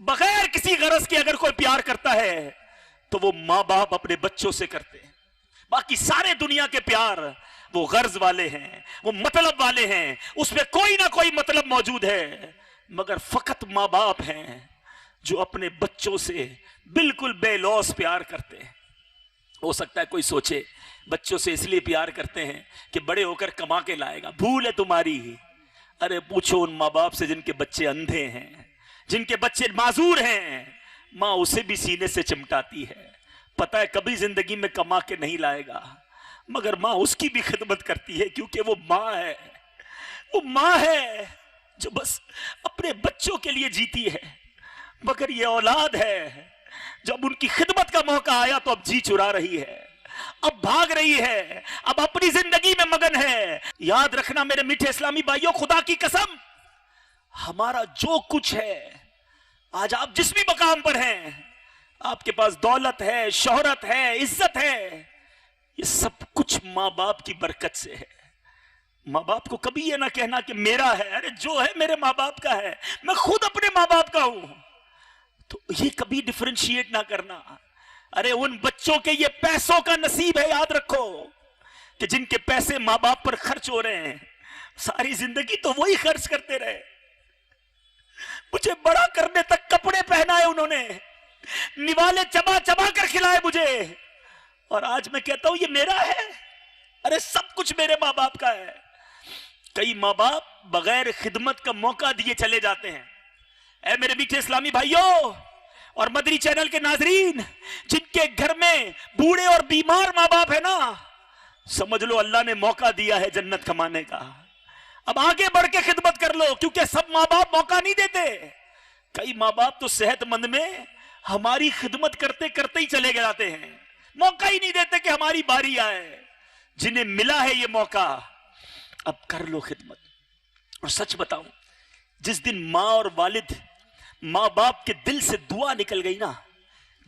S1: بغیر کسی غرض کے اگر کوئی پیار کرتا ہے تو وہ ماں باپ اپنے بچوں سے کرتے ہیں. باقی سارے دنیا کے پیار وہ غرض والے ہیں، وہ مطلب والے ہیں، اس میں کوئی نہ کوئی مطلب موجود ہے. مگر فقط ماں باپ ہیں جو اپنے بچوں سے بالکل بے لوث پیار کرتے ہیں. ہو سکتا ہے کوئی سوچے بچوں سے اس لیے پیار کرتے ہیں کہ بڑے ہو کر کما کے لائے گا، بھول ہے تمہاری. ارے پوچھو ان ماں باپ سے جن کے بچے اندھے ہیں، جن کے بچے معذور ہیں، ماں اسے بھی سینے سے چمٹاتی ہے. پتہ ہے کبھی زندگی میں کما کے نہیں لائے گا، مگر ماں اس کی بھی خدمت کرتی ہے، کیونکہ وہ ماں ہے. وہ ماں ہے جو بس اپنے بچوں کے لیے جیتی ہے. مگر یہ اولاد ہے جب ان کی خدمت کا موقع آیا تو اب جی چرا رہی ہے، اب بھاگ رہی ہے، اب اپنی زندگی میں مگن ہے. یاد رکھنا میرے میٹھے اسلامی بھائیوں، خدا کی قسم ہمارا جو کچھ ہے، آج آپ جس بھی مقام پر ہیں، آپ کے پاس دولت ہے، شہرت ہے، عزت ہے، یہ سب کچھ ماں باپ کی برکت سے ہے. ماں باپ کو کبھی یہ نہ کہنا کہ میرا ہے. ارے جو ہے میرے ماں باپ کا ہے، میں خود اپنے ماں باپ کا ہوں. تو یہ کبھی ڈفرینشیٹ نہ کرنا. ارے ان بچوں کے یہ پیسوں کا نصیب ہے، یاد رکھو کہ جن کے پیسے ماں باپ پر خرچ ہو رہے ہیں، ساری زندگی تو وہی خرچ کرتے رہے. مجھے بڑا کرنے تک کپڑے پہنائے انہوں نے، نوالے چبا چبا کر کھلائے مجھے، اور آج میں کہتا ہوں یہ میرا ہے. ارے سب کچھ میرے ماں باپ کا ہے. کئی ماں باپ بغیر خدمت کا موقع دیے چلے جاتے ہیں. اے میرے میٹھے اسلامی بھائیوں اور مدری چینل کے ناظرین، جن کے گھر میں بوڑھے اور بیمار ماں باپ ہے نا، سمجھ لو اللہ نے موقع دیا ہے جنت کمانے کا. اب آگے بڑھ کے خدمت کر لو، کیونکہ سب ماں باپ موقع نہیں دیتے. کئی ماں باپ تو صحت مند میں ہماری خدمت کرتے کرتے ہی چلے جاتے ہیں، موقع ہی نہیں دیتے کہ ہماری باری آئے. جنہیں ملا ہے یہ موقع، اب کر لو خدمت. اور سچ بتاؤں، جس دن ماں اور والد، ماں باپ کے دل سے دعا نکل گئی نا،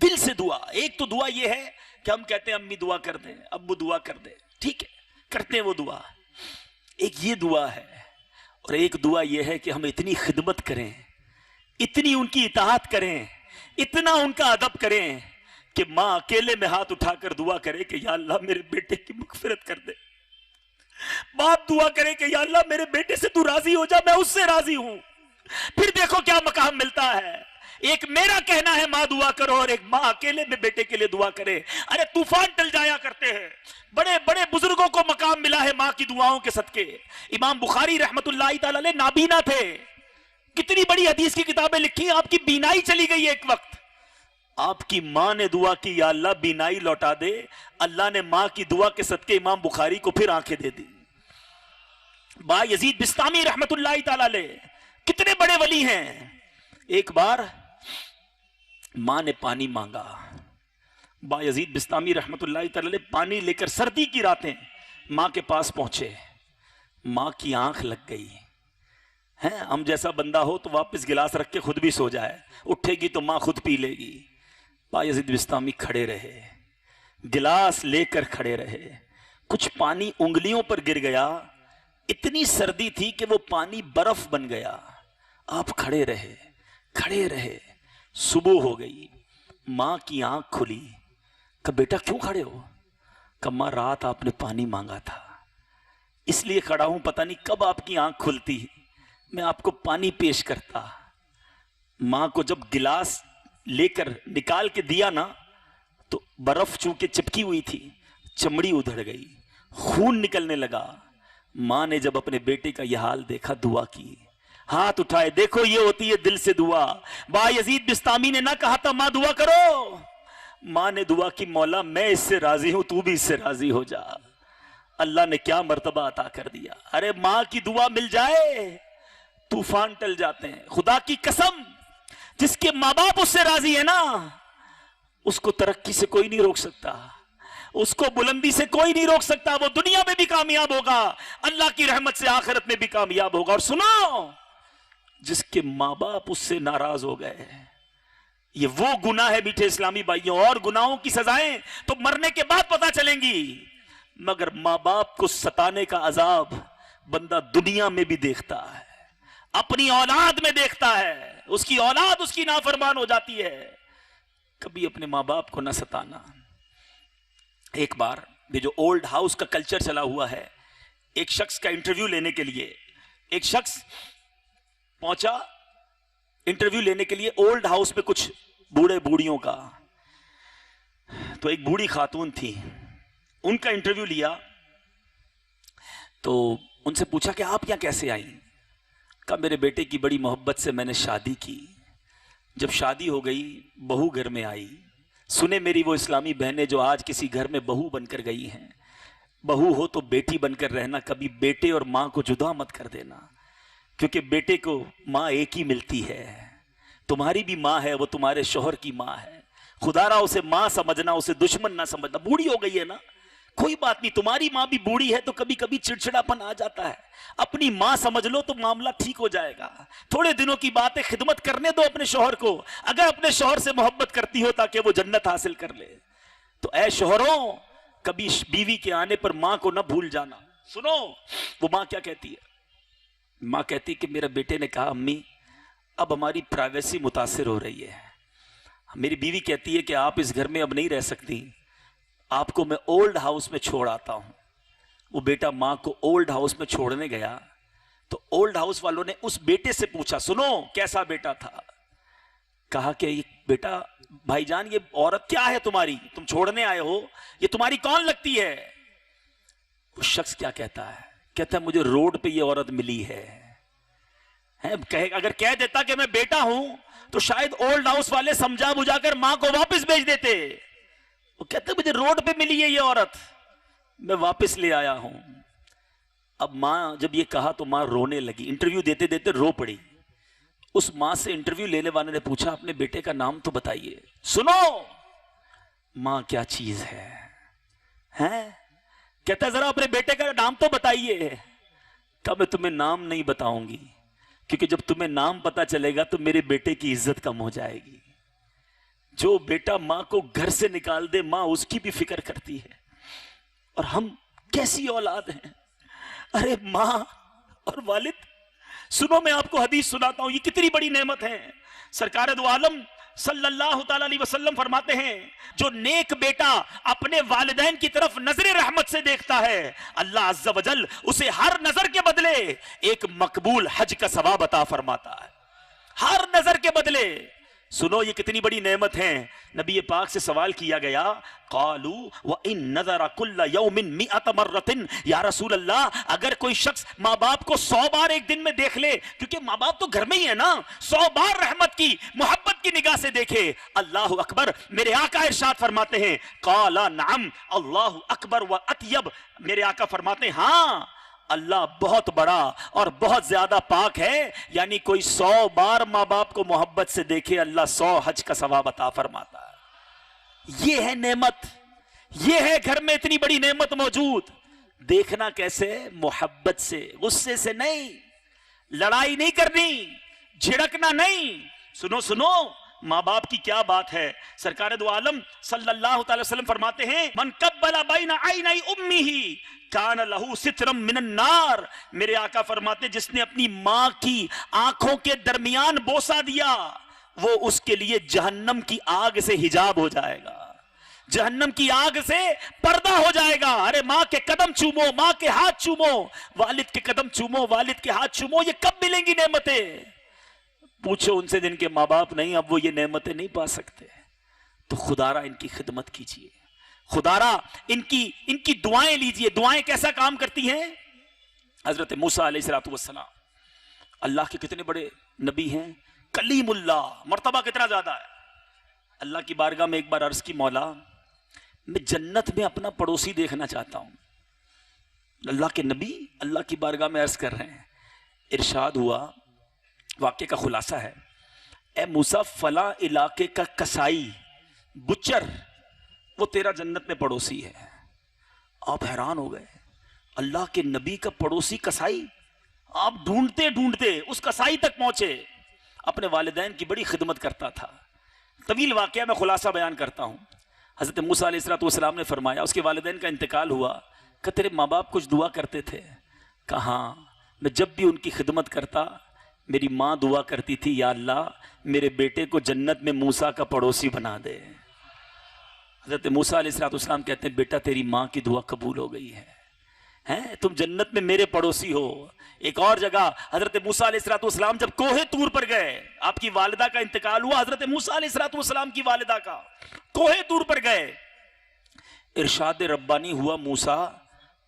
S1: دل سے دعا. ایک تو دعا یہ ہے کہ ہم کہتے ہیں امی دعا کر دیں، ابو دعا کر دیں، ٹھیک ہے کرتے ہیں وہ دعا. ایک یہ دعا ہے، اور ایک دعا یہ ہے کہ ہم اتنی خدمت کریں، اتنی ان کی اطاعت کریں، اتنا ان کا ادب کریں کہ ماں اکیلے میں ہاتھ اٹھا کر دعا کرے کہ یا اللہ میرے بیٹے کی مغفرت کر دے. باپ دعا کرے کہ یا اللہ میرے بیٹے سے تو راضی ہو جا، میں اس سے راضی ہوں. پھر دیکھو کیا مقام ملتا ہے. ایک میرا کہنا ہے ماں دعا کرو، اور ایک ماں اکیلے میں بیٹے کے لیے دعا کرے. ارے طوفان ٹل جایا کرتے ہیں. بڑے بڑے بزرگوں کو مقام ملا ہے ماں کی دعاؤں کے صدقے. امام بخاری رحمت اللہ تعالی علیہ نابینا تھے، کتنی بڑی حدیث کی کتابیں لکھی، آپ کی بینائی چلی گئی ایک وقت، آپ کی ماں نے دعا کی یا اللہ بینائی لوٹا دے. اللہ نے ماں کی دعا کے صدقے امام بخاری کو پھر آنکھیں دے دی. با یزید بستامی رحمت اللہ تعالی علیہ کتنے بڑے ولی ہیں. ایک بار ماں نے پانی مانگا، با یزید بستامی رحمت اللہ تعالی علیہ پانی لے کر سردی کی راتیں ماں کے پاس پہنچے. ماں کی آنکھ لگ گئی ہے. ہم جیسا بندہ ہو تو واپس گلاس رکھ کے خود بھی سو جائے، اٹھے گی تو ماں خود پی لے گی. با یزید بستامی کھڑے رہے، گلاس لے کر کھڑے رہے. کچھ پانی انگلیوں پر گر گیا، اتنی سردی تھی کہ وہ پانی برف بن گیا. آپ کھڑے رہے کھڑے رہے. صبح ہو گئی، ماں کی آنکھ کھلی. کہ بیٹا کیوں کھڑے ہو؟ کہ ماں رات آپ نے پانی مانگا تھا اس لیے کھڑا ہوں، پتہ نہیں کب آپ کی آنکھ کھلتی، میں آپ کو پانی پیش کرتا. ماں کو جب گلاس لے کر نکال کے دیا نا تو برف چونکہ چپکی ہوئی تھی، چمڑی ادھڑ گئی، خون نکلنے لگا. ماں نے جب اپنے بیٹے کا یہ حال دیکھا دعا کی، ہاتھ اٹھائے. دیکھو یہ ہوتی ہے دل سے دعا. با یزید بستامی نے نہ کہا تھا ماں دعا کرو، ماں نے دعا کی مولا میں اس سے راضی ہوں، تو بھی اس سے راضی ہو جا. اللہ نے کیا مرتبہ عطا کر دیا. ارے ماں کی دعا مل جائے طوفان ٹل جاتے ہیں. خدا کی قسم جس کے ماں باپ اس سے راضی ہے نا، اس کو ترقی سے کوئی نہیں روک سکتا، اس کو بلندی سے کوئی نہیں روک سکتا. وہ دنیا میں بھی کامیاب ہوگا، اللہ کی رحمت سے آخرت میں بھی کامیاب ہوگا. اور سنو، جس کے ماں باپ اس سے ناراض ہو گئے. یہ وہ گناہ ہے میٹھے اسلامی بھائیوں. اور گناہوں کی سزائیں تو مرنے کے بعد پتہ چلیں گی، مگر ماں باپ کو ستانے کا عذاب بندہ دنیا میں بھی دیکھتا ہے، اپنی اولاد میں دیکھتا ہے. اس کی اولاد اس کی نافرمان ہو جاتی ہے. کبھی اپنے ماں باپ کو نہ ستانا. ایک بار یہ جو اولڈ ہاؤس کا کلچر چلا ہوا ہے، ایک شخص کا انٹرویو لینے کے لیے ایک شخص پہنچا انٹرویو لینے کے لیے اولڈ ہاؤس میں کچھ بوڑھے بوڑھیوں کا. تو ایک بوڑھی خاتون تھی، ان کا انٹرویو لیا. تو ان سے پوچھا کہ آپ یہاں کیسے آئیں؟ کہا میرے بیٹے کی بڑی محبت سے میں نے شادی کی. جب شادی ہو گئی بہو گھر میں آئی. سنے میری وہ اسلامی بہنیں جو آج کسی گھر میں بہو بن کر گئی ہیں، بہو ہو تو بیٹی بن کر رہنا، کبھی بیٹے اور ماں کو جدا مت کر دینا، کیونکہ بیٹے کو ماں ایک ہی ملتی ہے. تمہاری بھی ماں ہے، وہ تمہارے شوہر کی ماں ہے. خدا را اسے ماں سمجھنا، اسے دشمن نہ سمجھنا. بوڑھی ہو گئی ہے نا، کوئی بات نہیں، تمہاری ماں بھی بوڑھی ہے تو کبھی کبھی چڑچڑاپن آ جاتا ہے. اپنی ماں سمجھ لو تو معاملہ ٹھیک ہو جائے گا. تھوڑے دنوں کی بات ہے، خدمت کرنے دو اپنے شوہر کو، اگر اپنے شوہر سے محبت کرتی ہو تاکہ وہ جنت حاصل کر لے. تو اے شوہروں، کبھی بیوی کے آنے پر ماں کو نہ بھول جانا. سنو وہ ماں کیا کہتی ہے. ماں کہتی کہ میرے بیٹے نے کہا امی اب ہماری پرائیویسی متاثر ہو رہی ہے. میری بیوی کہتی ہے کہ آپ اس گھر میں اب نہیں رہ سکتی، آپ کو میں اولڈ ہاؤس میں چھوڑ آتا ہوں. وہ بیٹا ماں کو اولڈ ہاؤس میں چھوڑنے گیا تو اولڈ ہاؤس والوں نے اس بیٹے سے پوچھا سنو کیسا بیٹا تھا. کہا کہ یہ بیٹا بھائی جان یہ عورت کیا ہے تمہاری، تم چھوڑنے آئے ہو، یہ تمہاری کون لگتی ہے؟ وہ شخص کیا کہتا ہے، کہتا ہے مجھے روڈ پہ یہ عورت ملی ہے. اگر کہہ دیتا کہ میں بیٹا ہوں تو شاید اولڈ ہاؤس والے سمجھا بجھا کر ماں کو واپس بھیج دیتے. وہ کہتے مجھے روڈ پہ ملی ہے یہ عورت، میں واپس لے آیا ہوں. اب ماں جب یہ کہا تو ماں رونے لگی، انٹرویو دیتے دیتے رو پڑی. اس ماں سے انٹرویو لینے والے نے پوچھا اپنے بیٹے کا نام تو بتائیے. سنو ماں کیا چیز ہے، کہتا ذرا اپنے بیٹے کا نام تو بتائیے. کہا میں تمہیں نام نہیں بتاؤں گی، کیونکہ جب تمہیں نام پتا چلے گا تو میرے بیٹے کی عزت کم ہو جائے گی. جو بیٹا ماں کو گھر سے نکال دے ماں اس کی بھی فکر کرتی ہے. اور ہم کیسی اولاد ہیں. ارے ماں اور والد، سنو میں آپ کو حدیث سناتا ہوں، یہ کتنی بڑی نعمت ہے. سرکار دو عالم صلی اللہ تعالی علیہ وسلم فرماتے ہیں جو نیک بیٹا اپنے والدین کی طرف نظر رحمت سے دیکھتا ہے، اللہ عز و جل اسے ہر نظر کے بدلے ایک مقبول حج کا ثواب عطا فرماتا ہے. ہر نظر کے بدلے. سنو یہ کتنی بڑی نعمت ہے. نبی پاک سے سوال کیا گیا قالوا وَإِن نَذَرَ كُلَّ يَوْمٍ 100 مرة، یا رسول اللہ اگر کوئی شخص ماں باپ کو 100 بار ایک دن میں دیکھ لے، کیونکہ ماں باپ تو گھر میں ہی ہے نا، 100 بار رحمت کی محبت کی نگاہ سے دیکھے. اللہ اکبر. میرے آقا ارشاد فرماتے ہیں قال نعم اللہ اکبر وَأَطْيَبْ، میرے آقا فرماتے ہیں ہاں اللہ بہت بڑا اور بہت زیادہ پاک ہے. یعنی کوئی 100 بار ماں باپ کو محبت سے دیکھے اللہ 100 حج کا ثواب عطا فرماتا ہے. یہ ہے نعمت، یہ ہے گھر میں اتنی بڑی نعمت موجود. دیکھنا کیسے؟ محبت سے، غصے سے نہیں، لڑائی نہیں کرنی، جھڑکنا نہیں. سنو سنو ماں باپ کی کیا بات ہے. سرکار دو عالم صلی اللہ تعالی وسلم فرماتے ہیں من قبل بین عینی امہ کان لہ سترا من النار. میرے آقا فرماتے جس نے اپنی ماں کی آنکھوں کے درمیان بوسہ دیا وہ اس کے لیے جہنم کی آگ سے حجاب ہو جائے گا، جہنم کی آگ سے پردہ ہو جائے گا. ارے ماں کے قدم چومو، ماں کے ہاتھ چومو، والد کے قدم چومو، والد کے ہاتھ چومو. یہ کب ملیں گی نعمتیں؟ پوچھو ان سے جن کے ماں باپ نہیں، اب وہ یہ نعمتیں نہیں پا سکتے. تو خدا را ان کی خدمت کیجئے، خدا را ان کی دعائیں لیجئے. دعائیں کیسا کام کرتی ہیں؟ حضرت موسیٰ علیہ السلام اللہ کے کتنے بڑے نبی ہیں، کلیم اللہ، مرتبہ کتنا زیادہ ہے. اللہ کی بارگاہ میں ایک بار عرض کی مولا میں جنت میں اپنا پڑوسی دیکھنا چاہتا ہوں. اللہ کے نبی اللہ کی بارگاہ میں عرض کر رہے ہیں. ارشاد ہوا، واقعے کا خلاصہ ہے، اے موسیٰ فلاں علاقے کا کسائی بچر وہ تیرا جنت میں پڑوسی ہے. آپ حیران ہو گئے، اللہ کے نبی کا پڑوسی کسائی. آپ ڈھونڈتے ڈھونڈتے اس کسائی تک پہنچے. اپنے والدین کی بڑی خدمت کرتا تھا. طویل واقعہ میں خلاصہ بیان کرتا ہوں. حضرت موسیٰ علیہ السلام نے فرمایا, اس کے والدین کا انتقال ہوا, کہ تیرے ماں باپ کچھ دعا کرتے تھے؟ کہاں, میں جب بھی ان کی خدمت کرتا میری ماں دعا کرتی تھی, یا اللہ میرے بیٹے کو جنت میں موسیٰ کا پڑوسی بنا دے. حضرت موسیٰ علیہ السلام کہتے ہیں بیٹا تیری ماں کی دعا قبول ہو گئی ہے, تم جنت میں میرے پڑوسی ہو. ایک اور جگہ حضرت موسیٰ علیہ السلام جب کوہ طور پر گئے, آپ کی والدہ کا انتقال ہوا, حضرت موسیٰ علیہ السلام کی والدہ کا, کوہ طور پر گئے, ارشاد ربانی ہوا موسیٰ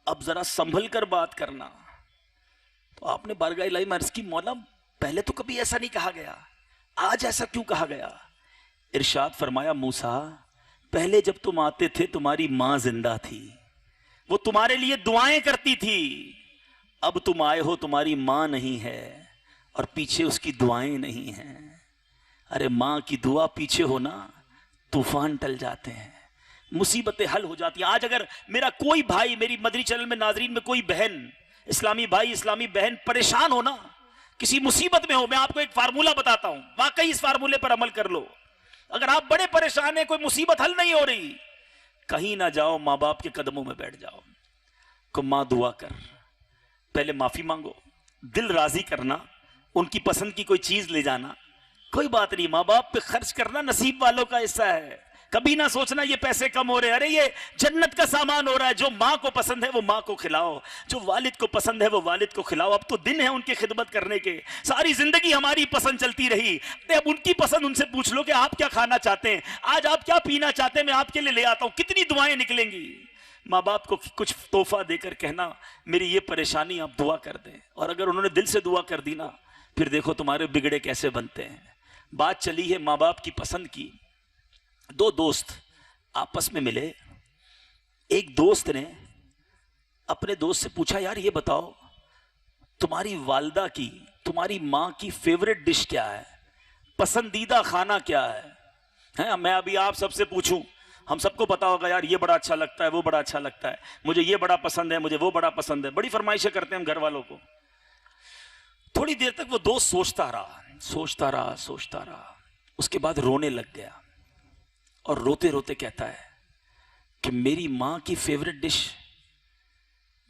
S1: اب ذرا سنبھل کر بات کرنا. تو آپ نے بارگاہ الہی میں عرض کی مولا پہلے تو کبھی ایسا نہیں کہا گیا, آج ایسا کیوں کہا گیا؟ ارشاد فرمایا موسیٰ پہلے جب تم آتے تھے تمہاری ماں زندہ تھی, وہ تمہارے لیے دعائیں کرتی تھی. اب تم آئے ہو تمہاری ماں نہیں ہے اور پیچھے اس کی دعائیں نہیں ہیں. ارے ماں کی دعا پیچھے ہونا طوفان ٹل جاتے ہیں, مصیبتیں حل ہو جاتی ہیں. آج اگر میرا کوئی بھائی, میری مدری چینل میں ناظرین میں کوئی بہن, اسلامی بھائی اسلامی بہن پریشان ہو نا, کسی مصیبت میں ہو, میں آپ کو ایک فارمولہ بتاتا ہوں, واقعی اس فارمولے پر عمل کر لو. اگر آپ بڑے پریشان ہیں, کوئی مصیبت حل نہیں ہو رہی, کہیں نہ جاؤ, ماں باپ کے قدموں میں بیٹھ جاؤ, کو ماں دعا کر, پہلے معافی مانگو, دل راضی کرنا, ان کی پسند کی کوئی چیز لے جانا, کوئی بات نہیں, ماں باپ پہ خرچ کرنا نصیب والوں کا حصہ ہے. کبھی نہ سوچنا یہ پیسے کم ہو رہے ہیں, ارے یہ جنت کا سامان ہو رہا ہے. جو ماں کو پسند ہے وہ ماں کو کھلاؤ, جو والد کو پسند ہے وہ والد کو کھلاؤ. اب تو دن ہے ان کی خدمت کرنے کے, ساری زندگی ہماری پسند چلتی رہی, اب ان کی پسند ان سے پوچھ لو کہ آپ کیا کھانا چاہتے ہیں, آج آپ کیا پینا چاہتے ہیں, میں آپ کے لیے لے آتا ہوں. کتنی دعائیں نکلیں گی. ماں باپ کو کچھ تحفہ دے کر کہنا میری یہ پریشانی آپ دعا کر دیں, اور اگر انہوں نے دل سے دعا کر دی نا, پھر دیکھو تمہارے بگڑے کیسے بنتے ہیں. بات چلی ہے ماں باپ کی پسند کی. دو دوست آپس میں ملے, ایک دوست نے اپنے دوست سے پوچھا یار یہ بتاؤ تمہاری والدہ کی, تمہاری ماں کی فیوریٹ ڈش کیا ہے, پسندیدہ کھانا کیا ہے؟ میں ابھی آپ سب سے پوچھوں, ہم سب کو پتا ہوگا یار یہ بڑا اچھا لگتا ہے, وہ بڑا اچھا لگتا ہے, مجھے یہ بڑا پسند ہے, مجھے وہ بڑا پسند ہے. بڑی فرمائشیں کرتے ہیں ہم گھر والوں کو. تھوڑی دیر تک وہ دوست سوچتا رہا, اس کے بعد رونے لگ گیا, اور روتے روتے کہتا ہے کہ میری ماں کی فیوریٹ ڈش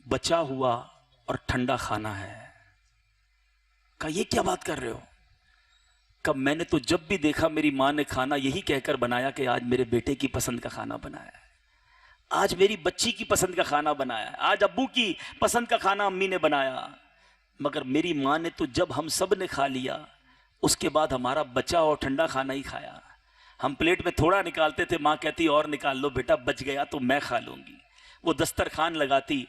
S1: بچا ہوا اور ٹھنڈا کھانا ہے. کہا یہ کیا بات کر رہے ہو؟ کہ میں نے تو جب بھی دیکھا میری ماں نے کھانا یہی کہہ کر بنایا کہ آج میرے بیٹے کی پسند کا کھانا بنایا ہے, آج میری بچی کی پسند کا کھانا بنایا ہے, آج ابو کی پسند کا کھانا امی نے بنایا. مگر میری ماں نے تو جب ہم سب نے کھا لیا اس کے بعد ہمارا بچا اور ٹھنڈا کھانا ہی کھایا. ہم پلیٹ میں تھوڑا نکالتے تھے, ماں کہتی اور نکال لو بیٹا, بچ گیا تو میں کھا لوں گی. وہ دسترخوان لگاتی,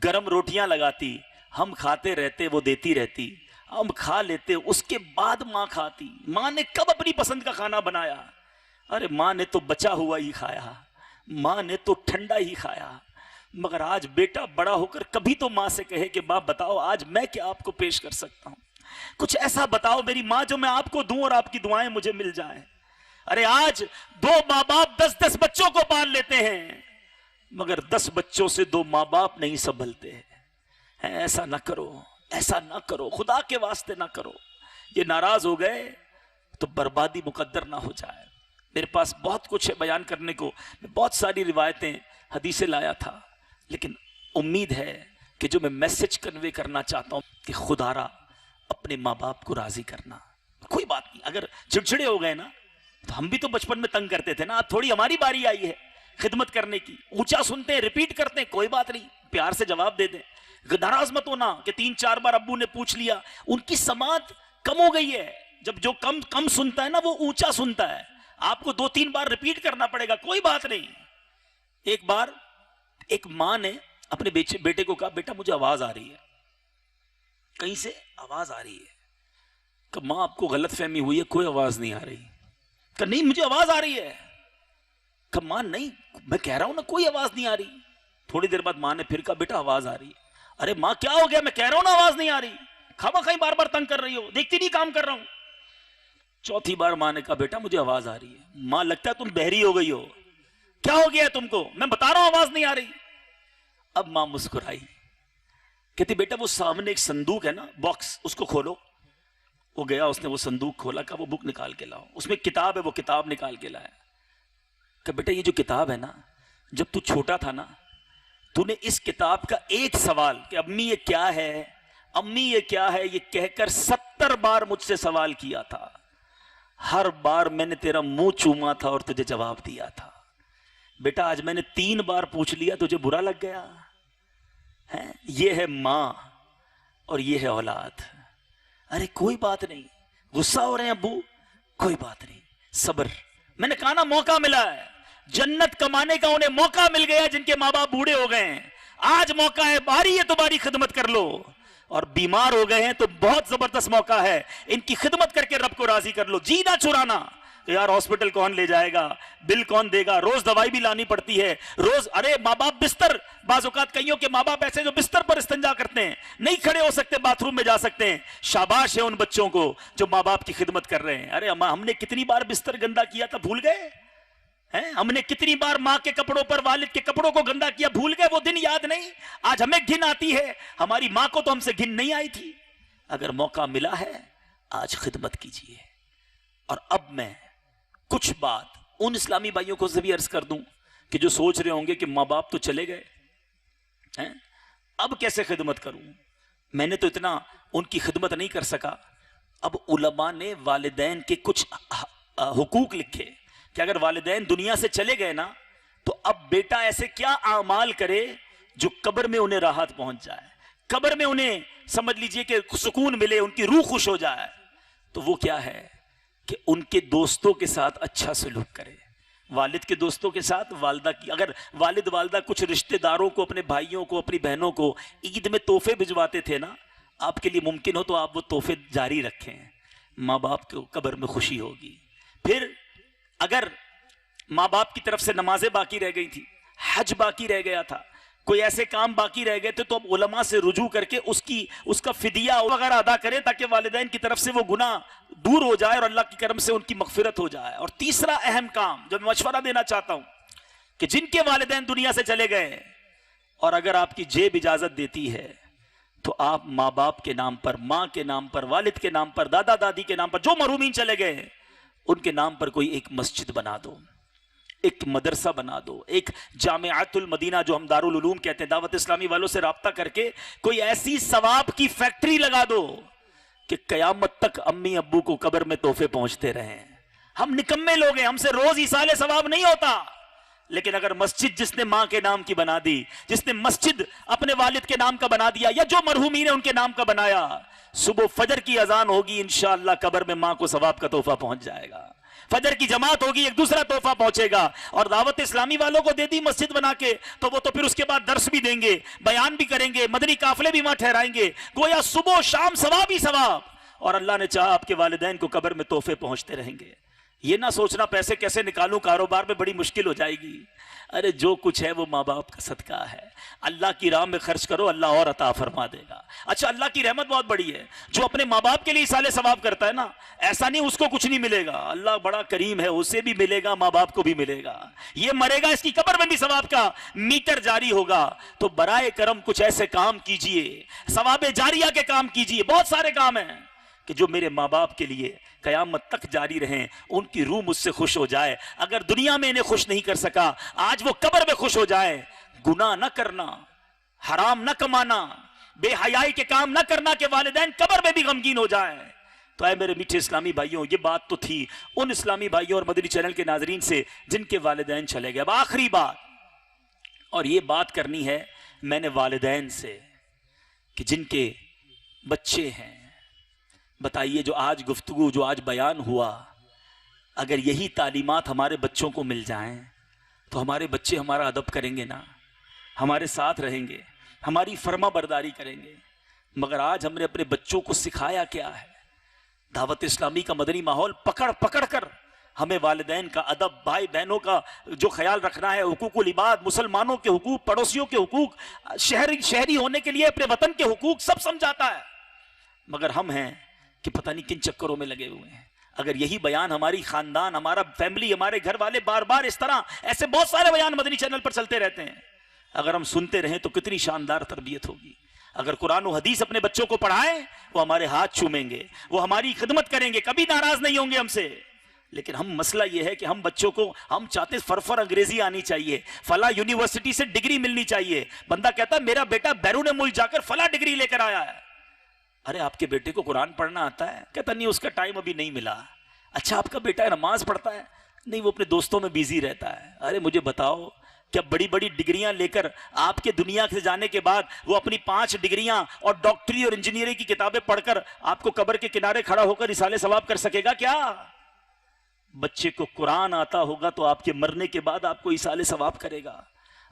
S1: گرم روٹیاں لگاتی, ہم کھاتے رہتے, وہ دیتی رہتی, ہم کھا لیتے, اس کے بعد ماں کھاتی. ماں نے کب اپنی پسند کا کھانا بنایا؟ ارے ماں نے تو بچا ہوا ہی کھایا, ماں نے تو ٹھنڈا ہی کھایا. مگر آج بیٹا بڑا ہو کر کبھی تو ماں سے کہے کہ ماں بتاؤ آج میں کیا آپ کو پیش کر سکتا ہوں, کچھ ایسا بتاؤ میری ماں جو میں آپ کو دوں اور آپ کی دعائیں مجھے مل جائیں. ارے آج 2 ماں باپ 10 بچوں کو پال لیتے ہیں, مگر 10 بچوں سے 2 ماں باپ نہیں سنبھلتے ہیں. ایسا نہ کرو, ایسا نہ کرو, خدا کے واسطے نہ کرو. یہ ناراض ہو گئے تو بربادی مقدر نہ ہو جائے. میرے پاس بہت کچھ ہے بیان کرنے کو, میں بہت ساری روایتیں حدیثیں لایا تھا, لیکن امید ہے کہ جو میں میسج کنوے کرنا چاہتا ہوں کہ خدا را اپنے ماں باپ کو راضی کرنا. کوئی بات نہیں, اگر چڑچڑے ہو گئے نا تو ہم بھی تو بچپن میں تنگ کرتے تھے نا, اب تھوڑی ہماری باری آئی ہے خدمت کرنے کی. اونچا سنتے ہیں, ریپیٹ کرتے ہیں, کوئی بات نہیں, پیار سے جواب دے دیں. ناراض مت ہونا کہ 3-4 بار ابو نے پوچھ لیا. ان کی سماعت کم ہو گئی ہے, جب جو کم سنتا ہے نا وہ اونچا سنتا ہے. آپ کو 2-3 بار ریپیٹ کرنا پڑے گا, کوئی بات نہیں. ایک بار ایک ماں نے اپنے بیٹے کو کہا بیٹا مجھے آواز آ رہی ہے, کہیں سے آواز آ رہی ہے. کہ ماں آپ کو غلط فہمی ہوئی ہے, کوئی آواز نہیں آ رہی. کہ نہیں مجھے آواز آ رہی ہے. کہ ماں نہیں میں کہہ رہا ہوں نا کوئی آواز نہیں آ رہی. تھوڑی دیر بعد ماں نے پھر کہا بیٹا آواز آ رہی ہے. ارے ماں کیا ہو گیا, میں کہہ رہا ہوں نا آواز نہیں آ رہی, کھاوا کہیں بار بار تنگ کر رہی ہو, دیکھتی نہیں کام کر رہا ہوں. چوتھی بار ماں نے کہا بیٹا مجھے آواز آ رہی ہے. ماں لگتا ہے تم بہری ہو گئی ہو, کیا ہو گیا ہے تم کو, میں بتا رہا ہوں آواز نہیں آ رہی. اب ماں مسکرائی, کہتی بیٹا وہ سامنے ایک صندوق ہے نا, باکس, اس کو کھولو. وہ گیا, اس نے وہ صندوق کھولا, کہا وہ بک نکال کے لاؤ, اس میں کتاب ہے, وہ کتاب نکال کے لایا. کہ بیٹا یہ جو کتاب ہے نا, جب تو چھوٹا تھا نا, تو نے اس کتاب کا ایک سوال کہ امی یہ کیا ہے, امی یہ کیا ہے, یہ کہہ کر 70 بار مجھ سے سوال کیا تھا. ہر بار میں نے تیرا منہ چوما تھا اور تجھے جواب دیا تھا. بیٹا آج میں نے 3 بار پوچھ لیا, تجھے برا لگ گیا ہے؟ یہ ہے ماں اور یہ ہے اولاد. ارے کوئی بات نہیں, غصہ ہو رہے ہیں ابو, کوئی بات نہیں, صبر. میں نے کہا نا موقع ملا ہے, جنت کمانے کا انہیں موقع مل گیا جن کے ماں باپ بوڑھے ہو گئے ہیں. آج موقع ہے, باری ہے تمہاری خدمت کر لو. اور بیمار ہو گئے ہیں تو بہت زبردست موقع ہے, ان کی خدمت کر کے رب کو راضی کر لو. جی نہ چرانا کہ یار ہاسپٹل کون لے جائے گا, بل کون دے گا, روز دوائی بھی لانی پڑتی ہے روز. ارے ماں باپ بستر, بعض اوقات کئیوں کے ماں باپ ایسے جو بستر پر استنجا کرتے ہیں, نہیں کھڑے ہو سکتے, باتھ روم میں جا سکتے ہیں. شاباش ہے ان بچوں کو جو ماں باپ کی خدمت کر رہے ہیں. ارے ہم نے کتنی بار بستر گندا کیا تھا, بھول گئے ہیں؟ ہم نے کتنی بار ماں کے کپڑوں پر, والد کے کپڑوں کو گندا کیا, بھول گئے وہ دن, یاد نہیں؟ آج ہمیں گھن آتی ہے, ہماری ماں کو تو ہم سے گھن نہیں آئی تھی. اگر موقع ملا ہے آج خدمت کیجئے. اور اب میں کچھ بات ان اسلامی بھائیوں کو بھی عرض کر دوں کہ جو سوچ رہے ہوں گے کہ ماں باپ تو چلے گئے ہیں, اب کیسے خدمت کروں, میں نے تو اتنا ان کی خدمت نہیں کر سکا. اب علماء نے والدین کے کچھ حقوق لکھے کہ اگر والدین دنیا سے چلے گئے نا, تو اب بیٹا ایسے کیا اعمال کرے جو قبر میں انہیں راحت پہنچ جائے, قبر میں انہیں سمجھ لیجئے کہ سکون ملے, ان کی روح خوش ہو جائے. تو وہ کیا ہے کہ ان کے دوستوں کے ساتھ اچھا سلوک کرے. والد کے دوستوں کے ساتھ, والدہ کی, اگر والد والدہ کچھ رشتہ داروں کو, اپنے بھائیوں کو, اپنی بہنوں کو عید میں تحفے بھجواتے تھے نا, آپ کے لیے ممکن ہو تو آپ وہ تحفے جاری رکھیں, ماں باپ کو قبر میں خوشی ہوگی. پھر اگر ماں باپ کی طرف سے نمازیں باقی رہ گئی تھی, حج باقی رہ گیا تھا, کوئی ایسے کام باقی رہ گئے تھے, تو اب علماء سے رجوع کر کے اس کا فدیہ وغیرہ ادا کرے تاکہ والدین کی طرف سے وہ گناہ دور ہو جائے اور اللہ کی کرم سے ان کی مغفرت ہو جائے. اور تیسرا اہم کام جو میں مشورہ دینا چاہتا ہوں کہ جن کے والدین دنیا سے چلے گئے, اور اگر آپ کی جیب اجازت دیتی ہے, تو آپ ماں باپ کے نام پر, ماں کے نام پر, والد کے نام پر, دادا دادی کے نام پر, جو مرحومین چلے گئے ہیں ان کے نام پر کوئی ایک مسجد بنا دو, ایک مدرسہ بنا دو, ایک جامعۃ المدینہ جو ہم دارالعلوم کہتے ہیں, دعوت اسلامی والوں سے رابطہ کر کے کوئی ایسی ثواب کی فیکٹری لگا دو کہ قیامت تک امی ابو کو قبر میں تحفے پہنچتے رہیں. ہم نکمے لوگ ہیں, ہم سے روز ایصال ثواب نہیں ہوتا, لیکن اگر مسجد جس نے ماں کے نام کی بنا دی, جس نے مسجد اپنے والد کے نام کا بنا دیا, یا جو مرحومین نے ان کے نام کا بنایا, صبح فجر کی اذان ہوگی, انشاءاللہ قبر میں ماں کو ثواب کا تحفہ پہنچ جائے گا. فجر کی جماعت ہوگی, ایک دوسرا تحفہ پہنچے گا. اور دعوت اسلامی والوں کو دے دی مسجد بنا کے, تو وہ تو پھر اس کے بعد درس بھی دیں گے, بیان بھی کریں گے, مدنی قافلے بھی وہاں ٹھہرائیں گے, گویا صبح و شام ثواب ہی ثواب. اور اللہ نے چاہا آپ کے والدین کو قبر میں تحفے پہنچتے رہیں گے. یہ نہ سوچنا پیسے کیسے نکالوں, کاروبار میں بڑی مشکل ہو جائے گی. ارے جو کچھ ہے وہ ماں باپ کا صدقہ ہے, اللہ کی راہ میں خرچ کرو, اللہ اور عطا فرما دے گا. اچھا, اللہ کی رحمت بہت بڑی ہے, جو اپنے ماں باپ کے لیے ایصال ثواب کرتا ہے نا, ایسا نہیں اس کو کچھ نہیں ملے گا, اللہ بڑا کریم ہے, اسے بھی ملے گا, ماں باپ کو بھی ملے گا. یہ مرے گا, اس کی قبر میں بھی ثواب کا میٹر جاری ہوگا. تو برائے کرم کچھ ایسے کام کیجئے, ثواب جاریہ کے کام کیجئے. بہت سارے کام ہیں کہ جو میرے ماں باپ کے لیے قیامت تک جاری رہیں, ان کی روح مجھ سے خوش ہو جائے. اگر دنیا میں انہیں خوش نہیں کر سکا, آج وہ قبر میں خوش ہو جائے. گناہ نہ کرنا, حرام نہ کمانا, بے حیائی کے کام نہ کرنا کہ والدین قبر میں بھی غمگین ہو جائیں. تو اے میرے میٹھے اسلامی بھائیوں, یہ بات تو تھی ان اسلامی بھائیوں اور مدنی چینل کے ناظرین سے جن کے والدین چلے گئے. اب آخری بات, اور یہ بات کرنی ہے میں نے والدین سے کہ جن کے بچے ہیں. بتائیے, جو آج گفتگو, جو آج بیان ہوا, اگر یہی تعلیمات ہمارے بچوں کو مل جائیں تو ہمارے بچے ہمارا ادب کریں گے نا, ہمارے ساتھ رہیں گے, ہماری فرما برداری کریں گے. مگر آج ہم نے اپنے بچوں کو سکھایا کیا ہے؟ دعوت اسلامی کا مدنی ماحول پکڑ پکڑ کر ہمیں والدین کا ادب, بھائی بہنوں کا جو خیال رکھنا ہے, حقوق العباد, مسلمانوں کے حقوق, پڑوسیوں کے حقوق, شہری ہونے کے لیے اپنے وطن کے حقوق, سب سمجھاتا ہے. مگر ہم ہیں کہ پتہ نہیں کن چکروں میں لگے ہوئے ہیں. اگر یہی بیان ہماری خاندان, ہمارا فیملی, ہمارے گھر والے بار بار اس طرح, ایسے بہت سارے بیان مدنی چینل پر چلتے رہتے ہیں, اگر ہم سنتے رہیں تو کتنی شاندار تربیت ہوگی. اگر قرآن و حدیث اپنے بچوں کو پڑھائیں وہ ہمارے ہاتھ چومیں گے, وہ ہماری خدمت کریں گے, کبھی ناراض نہیں ہوں گے ہم سے. لیکن ہم مسئلہ یہ ہے کہ ہم بچوں کو ہم چاہتے فرفر انگریزی آنی چاہیے, فلاں یونیورسٹی سے ڈگری ملنی چاہیے. بندہ کہتا ہے میرا بیٹا بیرون ملک جا کر فلاں ڈگری لے کر آیا ہے. ارے آپ کے بیٹے کو قرآن پڑھنا آتا ہے؟ کہتا نہیں اس کا ٹائم ابھی نہیں ملا. اچھا آپ کا بیٹا نماز پڑھتا ہے؟ نہیں وہ اپنے دوستوں میں بیزی رہتا ہے. ارے مجھے بتاؤ کیا بڑی بڑی ڈگریاں لے کر آپ کے دنیا سے جانے کے بعد وہ اپنی 5 ڈگریاں اور ڈاکٹری اور انجینئرنگ کی کتابیں پڑھ کر آپ کو قبر کے کنارے کھڑا ہو کر رسالے ثواب کر سکے گا کیا؟ بچے کو قرآن آتا ہوگا تو آپ کے مرنے کے بعد آپ کو رسالے ثواب کرے گا.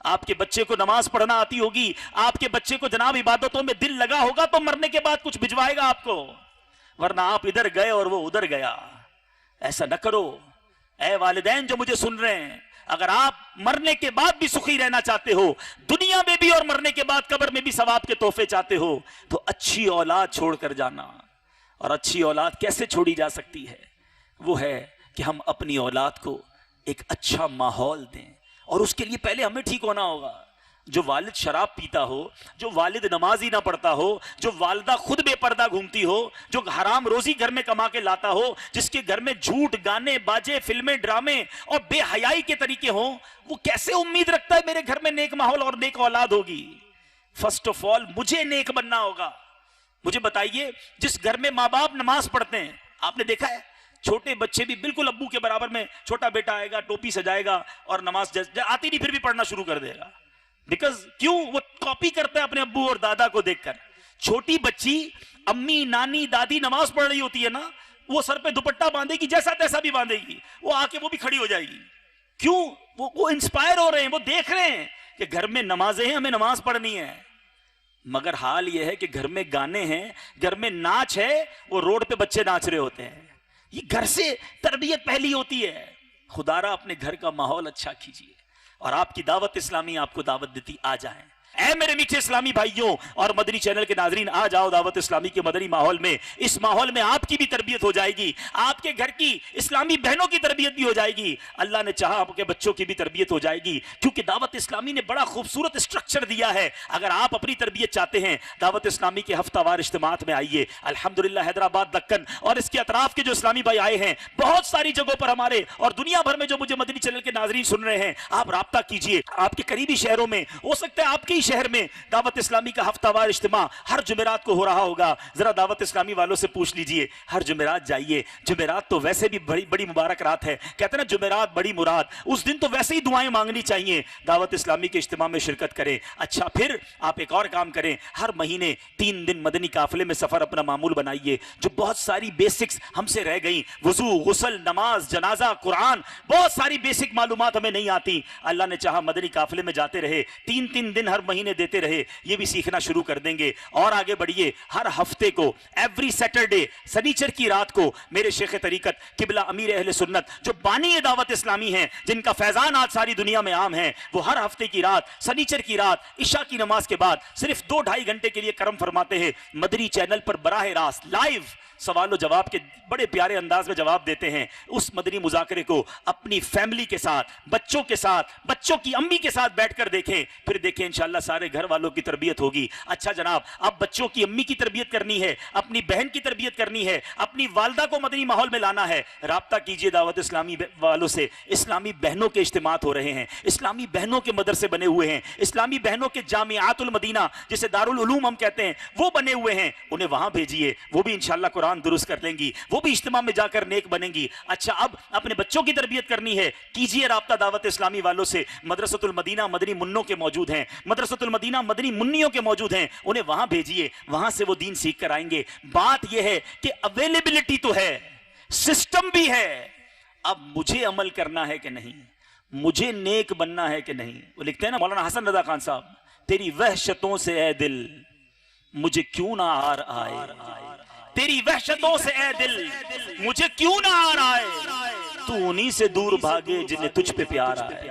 S1: آپ کے بچے کو نماز پڑھنا آتی ہوگی, آپ کے بچے کو جناب عبادتوں میں دل لگا ہوگا تو مرنے کے بعد کچھ بھجوائے گا آپ کو, ورنہ آپ ادھر گئے اور وہ ادھر گیا. ایسا نہ کرو. اے والدین جو مجھے سن رہے ہیں, اگر آپ مرنے کے بعد بھی سخی رہنا چاہتے ہو, دنیا میں بھی اور مرنے کے بعد قبر میں بھی ثواب کے تحفے چاہتے ہو, تو اچھی اولاد چھوڑ کر جانا. اور اچھی اولاد کیسے چھوڑی جا سکتی ہے؟ وہ ہے کہ ہم اپنی اولاد کو ایک اچھا ماحول دیں, اور اس کے لیے پہلے ہمیں ٹھیک ہونا ہوگا. جو والد شراب پیتا ہو, جو والد نماز ہی نہ پڑھتا ہو, جو والدہ خود بے پردہ گھومتی ہو, جو حرام روزی گھر میں کما کے لاتا ہو, جس کے گھر میں جھوٹ, گانے باجے, فلمیں, ڈرامے اور بے حیائی کے طریقے ہوں, وہ کیسے امید رکھتا ہے میرے گھر میں نیک ماحول اور نیک اولاد ہوگی؟ فرسٹ آف آل مجھے نیک بننا ہوگا. مجھے بتائیے, جس گھر میں ماں باپ نماز پڑھتے ہیں, آپ نے دیکھا ہے چھوٹے بچے بھی بالکل ابو کے برابر میں, چھوٹا بیٹا آئے گا ٹوپی سجائے گا اور نماز آتی نہیں پھر بھی پڑھنا شروع کر دے گا. بیکاز کیوں؟ وہ کاپی کرتا ہے اپنے ابو اور دادا کو دیکھ کر. چھوٹی بچی امی, نانی, دادی نماز پڑھ رہی ہوتی ہے نا, وہ سر پہ دوپٹہ باندھے گی, جیسا تیسا بھی باندھے گی, وہ آ کے وہ بھی کھڑی ہو جائے گی. کیوں؟ وہ انسپائر ہو رہے ہیں, وہ دیکھ رہے ہیں کہ گھر میں نمازیں ہیں, ہمیں نماز پڑھنی ہے. مگر حال یہ ہے کہ گھر میں گانے ہیں, گھر میں ناچ ہے, وہ روڈ پہ بچے ناچ رہے ہوتے ہیں. یہ گھر سے تربیت پہلی ہوتی ہے. خدا را اپنے گھر کا ماحول اچھا کیجیے, اور آپ کی دعوت اسلامی آپ کو دعوت دیتی, آ جائیں. اے میرے میٹھے اسلامی بھائیوں اور مدنی چینل کے ناظرین, آ جاؤ دعوت اسلامی کے مدنی ماحول میں. اس ماحول میں آپ کی بھی تربیت ہو جائے گی, آپ کے گھر کی اسلامی بہنوں کی تربیت بھی ہو جائے گی, اللہ نے چاہا آپ کے بچوں کی بھی تربیت ہو جائے گی. کیونکہ دعوت اسلامی نے بڑا خوبصورت اسٹرکچر دیا ہے. اگر آپ اپنی تربیت چاہتے ہیں, دعوت اسلامی کے ہفتہ وار اجتماعات میں آئیے. الحمدللہ حیدرآباد, دکن اور اس کے اطراف کے جو اسلامی بھائی آئے ہیں, بہت ساری جگہوں پر ہمارے اور دنیا بھر میں جو مجھے مدنی چینل کے ناظرین سن رہے ہیں, آپ رابطہ کیجیے. آپ کے قریبی شہروں میں, ہو سکتا ہے آپ کے ہی شہر میں دعوت اسلامی کا ہفتہ وار اجتماع ہر جمعرات کو ہو رہا ہوگا. ذرا دعوت اسلامی والوں سے پوچھ لیجئے, ہر جمعرات جائیے. جمعرات تو ویسے بھی بڑی مبارک رات ہے, کہتے ہیں نا جمعرات بڑی مراد, اس دن تو ویسے ہی دعائیں مانگنی چاہیے. دعوت اسلامی کے اجتماع میں شرکت کریں. اچھا پھر آپ ایک اور کام کریں, ہر مہینے 3 دن مدنی قافلے میں سفر اپنا معمول بنائیے. جو بہت ساری بیسکس ہم سے رہ گئیں, وضو, غسل, نماز, جنازہ, قرآن, بہت ساری بیسک معلومات ہمیں نہیں آتی. اللہ نے چاہا مدنی قافلے میں جاتے رہے, 3 دن ہر مہینے دیتے رہے, یہ بھی سیکھنا شروع کر دیں گے. اور آگے بڑھیے, ہر ہفتے کو ایوری سیٹرڈے سنیچر کی رات کو میرے شیخ طریقت قبلہ امیر اہل سنت جو بانی دعوت اسلامی ہیں, جن کا فیضان آج ساری دنیا میں عام ہے, وہ ہر ہفتے کی رات سنیچر کی رات عشاء کی نماز کے بعد صرف 2-2.5 گھنٹے کے لیے کرم فرماتے ہیں. مدنی چینل پر براہ راست لائیو سوال و جواب کے بڑے پیارے انداز میں جواب دیتے ہیں. اس مدنی مذاکرے کو اپنی فیملی کے ساتھ, بچوں کے ساتھ, بچوں کی امی کے ساتھ بیٹھ کر دیکھیں, پھر دیکھیں انشاءاللہ سارے گھر والوں کی تربیت ہوگی. اچھا جناب, اب بچوں کی امی کی تربیت کرنی ہے, اپنی بہن کی تربیت کرنی ہے, اپنی والدہ کو مدنی ماحول میں لانا ہے, رابطہ کیجئے دعوت اسلامی والوں سے. اسلامی بہنوں کے اجتماعات ہو رہے ہیں, اسلامی بہنوں کے مدرسے بنے ہوئے ہیں, اسلامی بہنوں کے جامعات المدینہ جسے دارالعلوم ہم کہتے ہیں وہ بنے ہوئے ہیں. انہیں وہاں بھیجئے, وہ بھی انشاءاللہ قرآن درست کر لیں گی, وہ بھی اجتماع میں جا کر نیک بنیں گی. اچھا اب اپنے بچوں کی تربیت کرنی ہے, کیجئے رابطہ دعوت اسلامی والوں سے. مدرسۃ المدینہ مدنی منوں کے موجود ہیں, مدرسۃ المدینہ مدنی منیوں کے موجود ہیں, انہیں وہاں بھیجئے, وہاں سے وہ دین سیکھ کر آئیں گے. بات یہ ہے کہ اویلیبلٹی تو ہے, سسٹم بھی ہے, اب مجھے عمل کرنا ہے کہ نہیں, مجھے نیک بننا ہے کہ نہیں. وہ لکھتے ہیں نا مولانا حسن رضا خان صاحب, تیری وحشتوں سے اے دل مجھے کیوں نہ آر آئے, تیری وحشتوں سے اے دل مجھے کیوں نہ آر آئے, تو انہی سے دور بھاگے جنہیں تجھ پہ پیار آئے.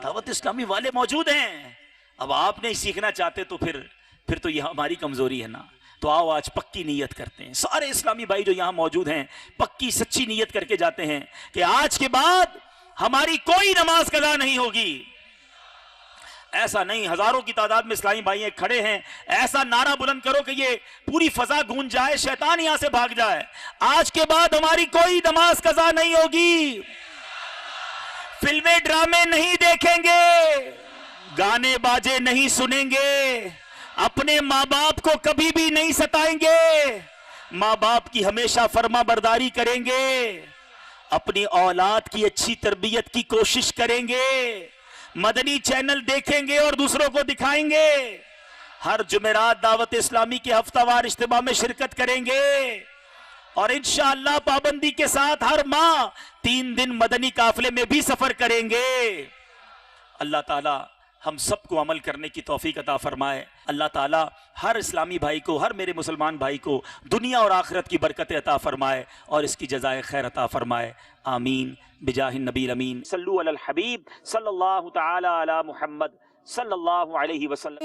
S1: دعوت اسلامی والے موجود ہیں. اب آپ نہیں سیکھنا چاہتے تو پھر تو یہ ہماری کمزوری ہے نا. تو آؤ آج پکی نیت کرتے ہیں, سارے اسلامی بھائی جو یہاں موجود ہیں پکی سچی نیت کر کے جاتے ہیں کہ آج کے بعد ہماری کوئی نماز قضا نہیں ہوگی, ایسا نہیں، ہزاروں کی تعداد میں اسلامی بھائی کھڑے ہیں، ایسا نعرہ بلند کرو کہ یہ پوری فضا گونج جائے، شیطان یہاں سے بھاگ جائے۔ آج کے بعد ہماری کوئی نماز قضا نہیں ہوگی، فلمیں ڈرامے نہیں دیکھیں گے، گانے باجے نہیں سنیں گے، اپنے ماں باپ کو کبھی بھی نہیں ستائیں گے، ماں باپ کی ہمیشہ فرما برداری کریں گے، اپنی اولاد کی اچھی تربیت کی کوشش کریں گے، مدنی چینل دیکھیں گے اور دوسروں کو دکھائیں گے، ہر جمعرات دعوت اسلامی کے ہفتہ وار اجتماع میں شرکت کریں گے، اور انشاءاللہ پابندی کے ساتھ ہر ماہ 3 دن مدنی قافلے میں بھی سفر کریں گے۔ اللہ تعالی ہم سب کو عمل کرنے کی توفیق عطا فرمائے۔ اللہ تعالی ہر اسلامی بھائی کو، ہر میرے مسلمان بھائی کو دنیا اور آخرت کی برکت عطا فرمائے اور اس کی جزائے خیر عطا فرمائے، آمین بجاہ النبی الامین۔ صلو علی الحبیب صلی اللہ تعالی علی محمد صلی اللہ علیہ وسلم۔